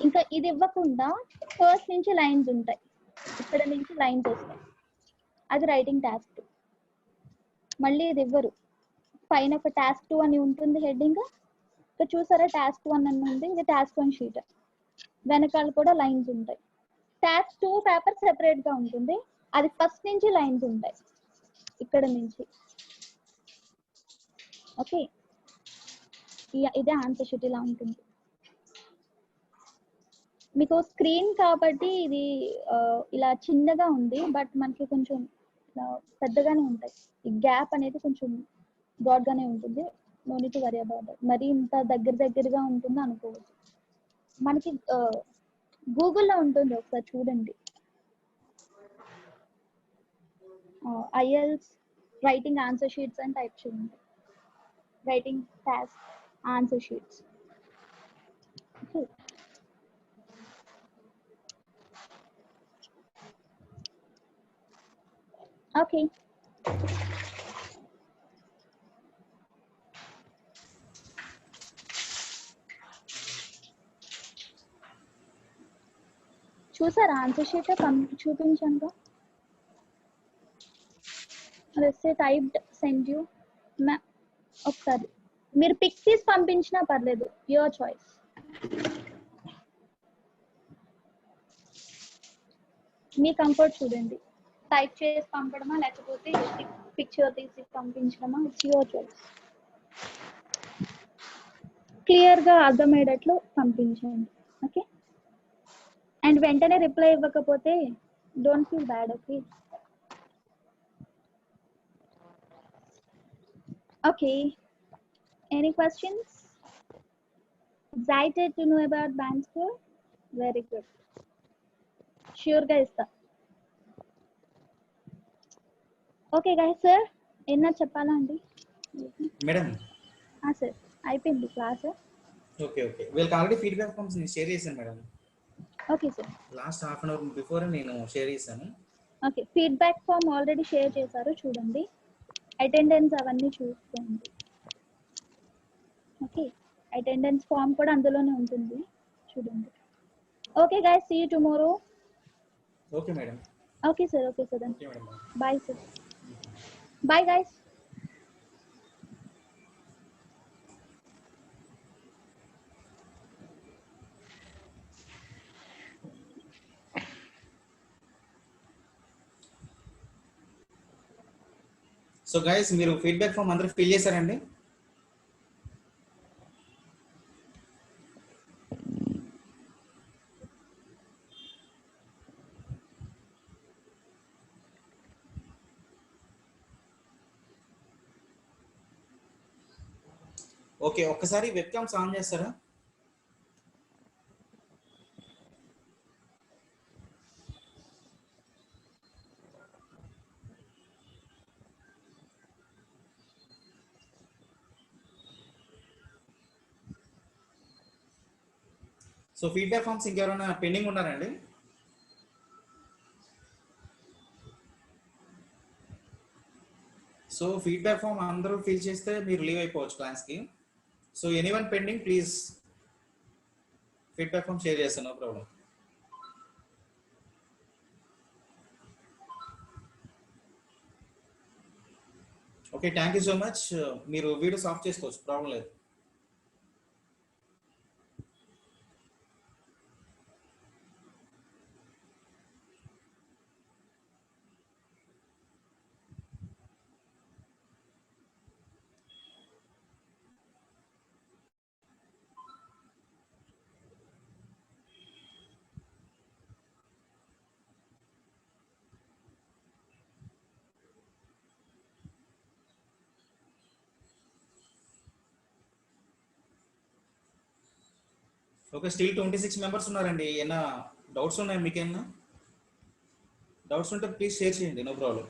ఇంకా ఇది ఇవ్వకుండా ఫస్ట్ నుంచి లైన్స్ ఉంటాయి, ఇక్కడ నుంచి లైన్స్ వస్తాయి. అది రైటింగ్ టాస్క్ 2. మళ్ళీ ఇది ఇవ్వరు. పైన ఒక టాస్క్ 2 అని ఉంటుంది హెడ్డింగ్. ఇక్కడ చూసారా టాస్క్ 1 అని ఉంది, ఇది టాస్క్ 1 షీట్. వెనకాల కూడా లైన్స్ ఉంటాయి. టాస్క్ 2 పేపర్ సెపరేట్ గా ఉంటుంది, అది ఫస్ట్ నుంచి లైన్స్ ఉంటాయి ఇక్కడ నుంచి. ఓకే, ఇదే ఆన్సర్ షీట్ ఇలా ఉంటుంది. మీకు స్క్రీన్ కాబట్టి ఇది ఇలా చిన్నగా ఉంది, బట్ మనకి కొంచెం ఇలా పెద్దగానే ఉంటాయి. ఈ గ్యాప్ అనేది కొంచెం బ్రాడ్ గానే ఉంటుంది. No need to worry about that. మరి ఇంత దగ్గరగా ఉంటుంది అనుకోవచ్చు. మనకి గూగుల్లో ఉంటుంది, ఒకసారి చూడండి. ఐఎల్స్ రైటింగ్ ఆన్సర్ షీట్స్ అని టైప్ చేయండి. Writing task answer sheets. Okay, చూసారా ఆన్సర్ షీట్ చూపించాను. Typed send you. ఒకసారి మీరు పిక్ తీసి పంపించినా పర్లేదు, యువర్ చాయిస్. మీ కంఫర్ట్ చూడండి, టైప్ చేసి పంపడమా లేకపోతే పిక్చర్ తీసి పంపించడమా, ఇట్స్ యువర్ చాయిస్. క్లియర్గా అర్థమయ్యేటట్లు పంపించండి. ఓకే, అండ్ వెంటనే రిప్లై ఇవ్వకపోతే don't feel bad. Okay, okay, any questions? Excited to know about band score? Very good. Sure గా ఇస్తా. ఓకే గైస్, సార్ ఏమన్నా చెప్పాలా అండి? మేడం సార్ అయిపోయింది క్లాస్. ఓకే ఓకే, వీళ్ళకి ఆల్రెడీ ఫీడ్బ్యాక్ ఫామ్స్ నేను షేర్ చేశాను madam. Okay sir, last half an hour before నేను షేర్ చేశాను. Okay, feedback form already share చేశారు, చూడండి. అటెండెన్స్ అవన్నీ చూసుకోండి. ఓకే, అటెండెన్స్ ఫామ్ కూడా అందులోనే ఉంటుంది, చూడండి. Okay guys, see you tomorrow. Okay madam. Okay sir, okay sir, okay madam, bye sir. Bye guys. So guys, మీరు ఫీడ్బ్యాక్ ఫామ్ అందరూ ఫిల్ చేశారండి? ఓకే, ఒక్కసారి వెబ్ క్యామ్స్ ఆన్ చేస్తారా? సో ఫీడ్బ్యాక్ ఫామ్స్ ఇంకెవరైనా పెండింగ్ ఉన్నారండి? సో ఫీడ్బ్యాక్ ఫామ్ అందరూ fill చేస్తే మీరు లీవ్ అయిపోవచ్చు క్లాస్కి. So anyone pending, please feedback form share చేస్తాను, no problem. Okay, thank you so much. మీరు వీడియోస్ ఆఫ్ చేసుకోవచ్చు, ప్రాబ్లం లేదు. ఓకే, స్టిల్ 26 మెంబర్స్ ఉన్నారండి. ఏమైనా డౌట్స్ ఉన్నాయా? మీకేమన్నా డౌట్స్ ఉంటే ప్లీజ్ షేర్ చేయండి, no problem.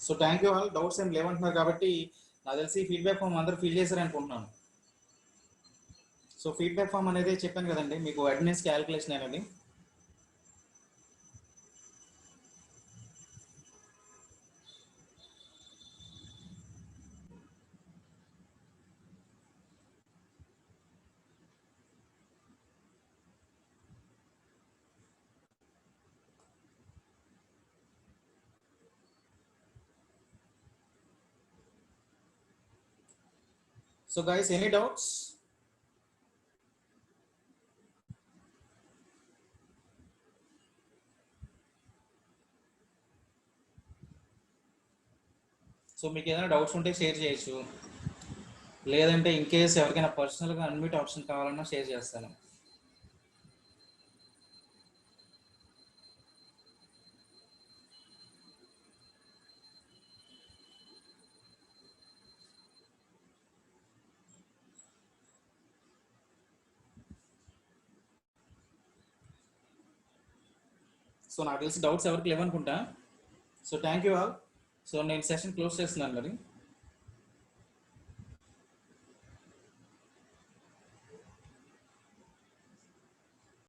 So thank you all. Doubts ఏం లేవంటున్నారు కాబట్టి నాకు తెలిసి ఫీడ్బ్యాక్ ఫామ్ అందరూ ఫిల్ చేశారు అనుకుంటున్నాను. సో ఫీడ్బ్యాక్ ఫామ్ అనేది చెప్పాను కదండి మీకు, అటెండెన్స్ క్యాలిక్యులేషన్ అనేది. So guys, any doubts? So మీకు ఏదైనా డౌట్స్ ఉంటే షేర్ చేయొచ్చు, లేదంటే ఇన్ కేస్ ఎవరికైనా పర్సనల్గా అన్మ్యూట్ ఆప్షన్ కావాలన్నా షేర్ చేస్తాను. సో నాకు తెలిసి డౌట్స్ ఎవరికి లేవనుకుంటా. So thank you all. So నేను సెషన్ క్లోజ్ చేస్తున్నాను మరి.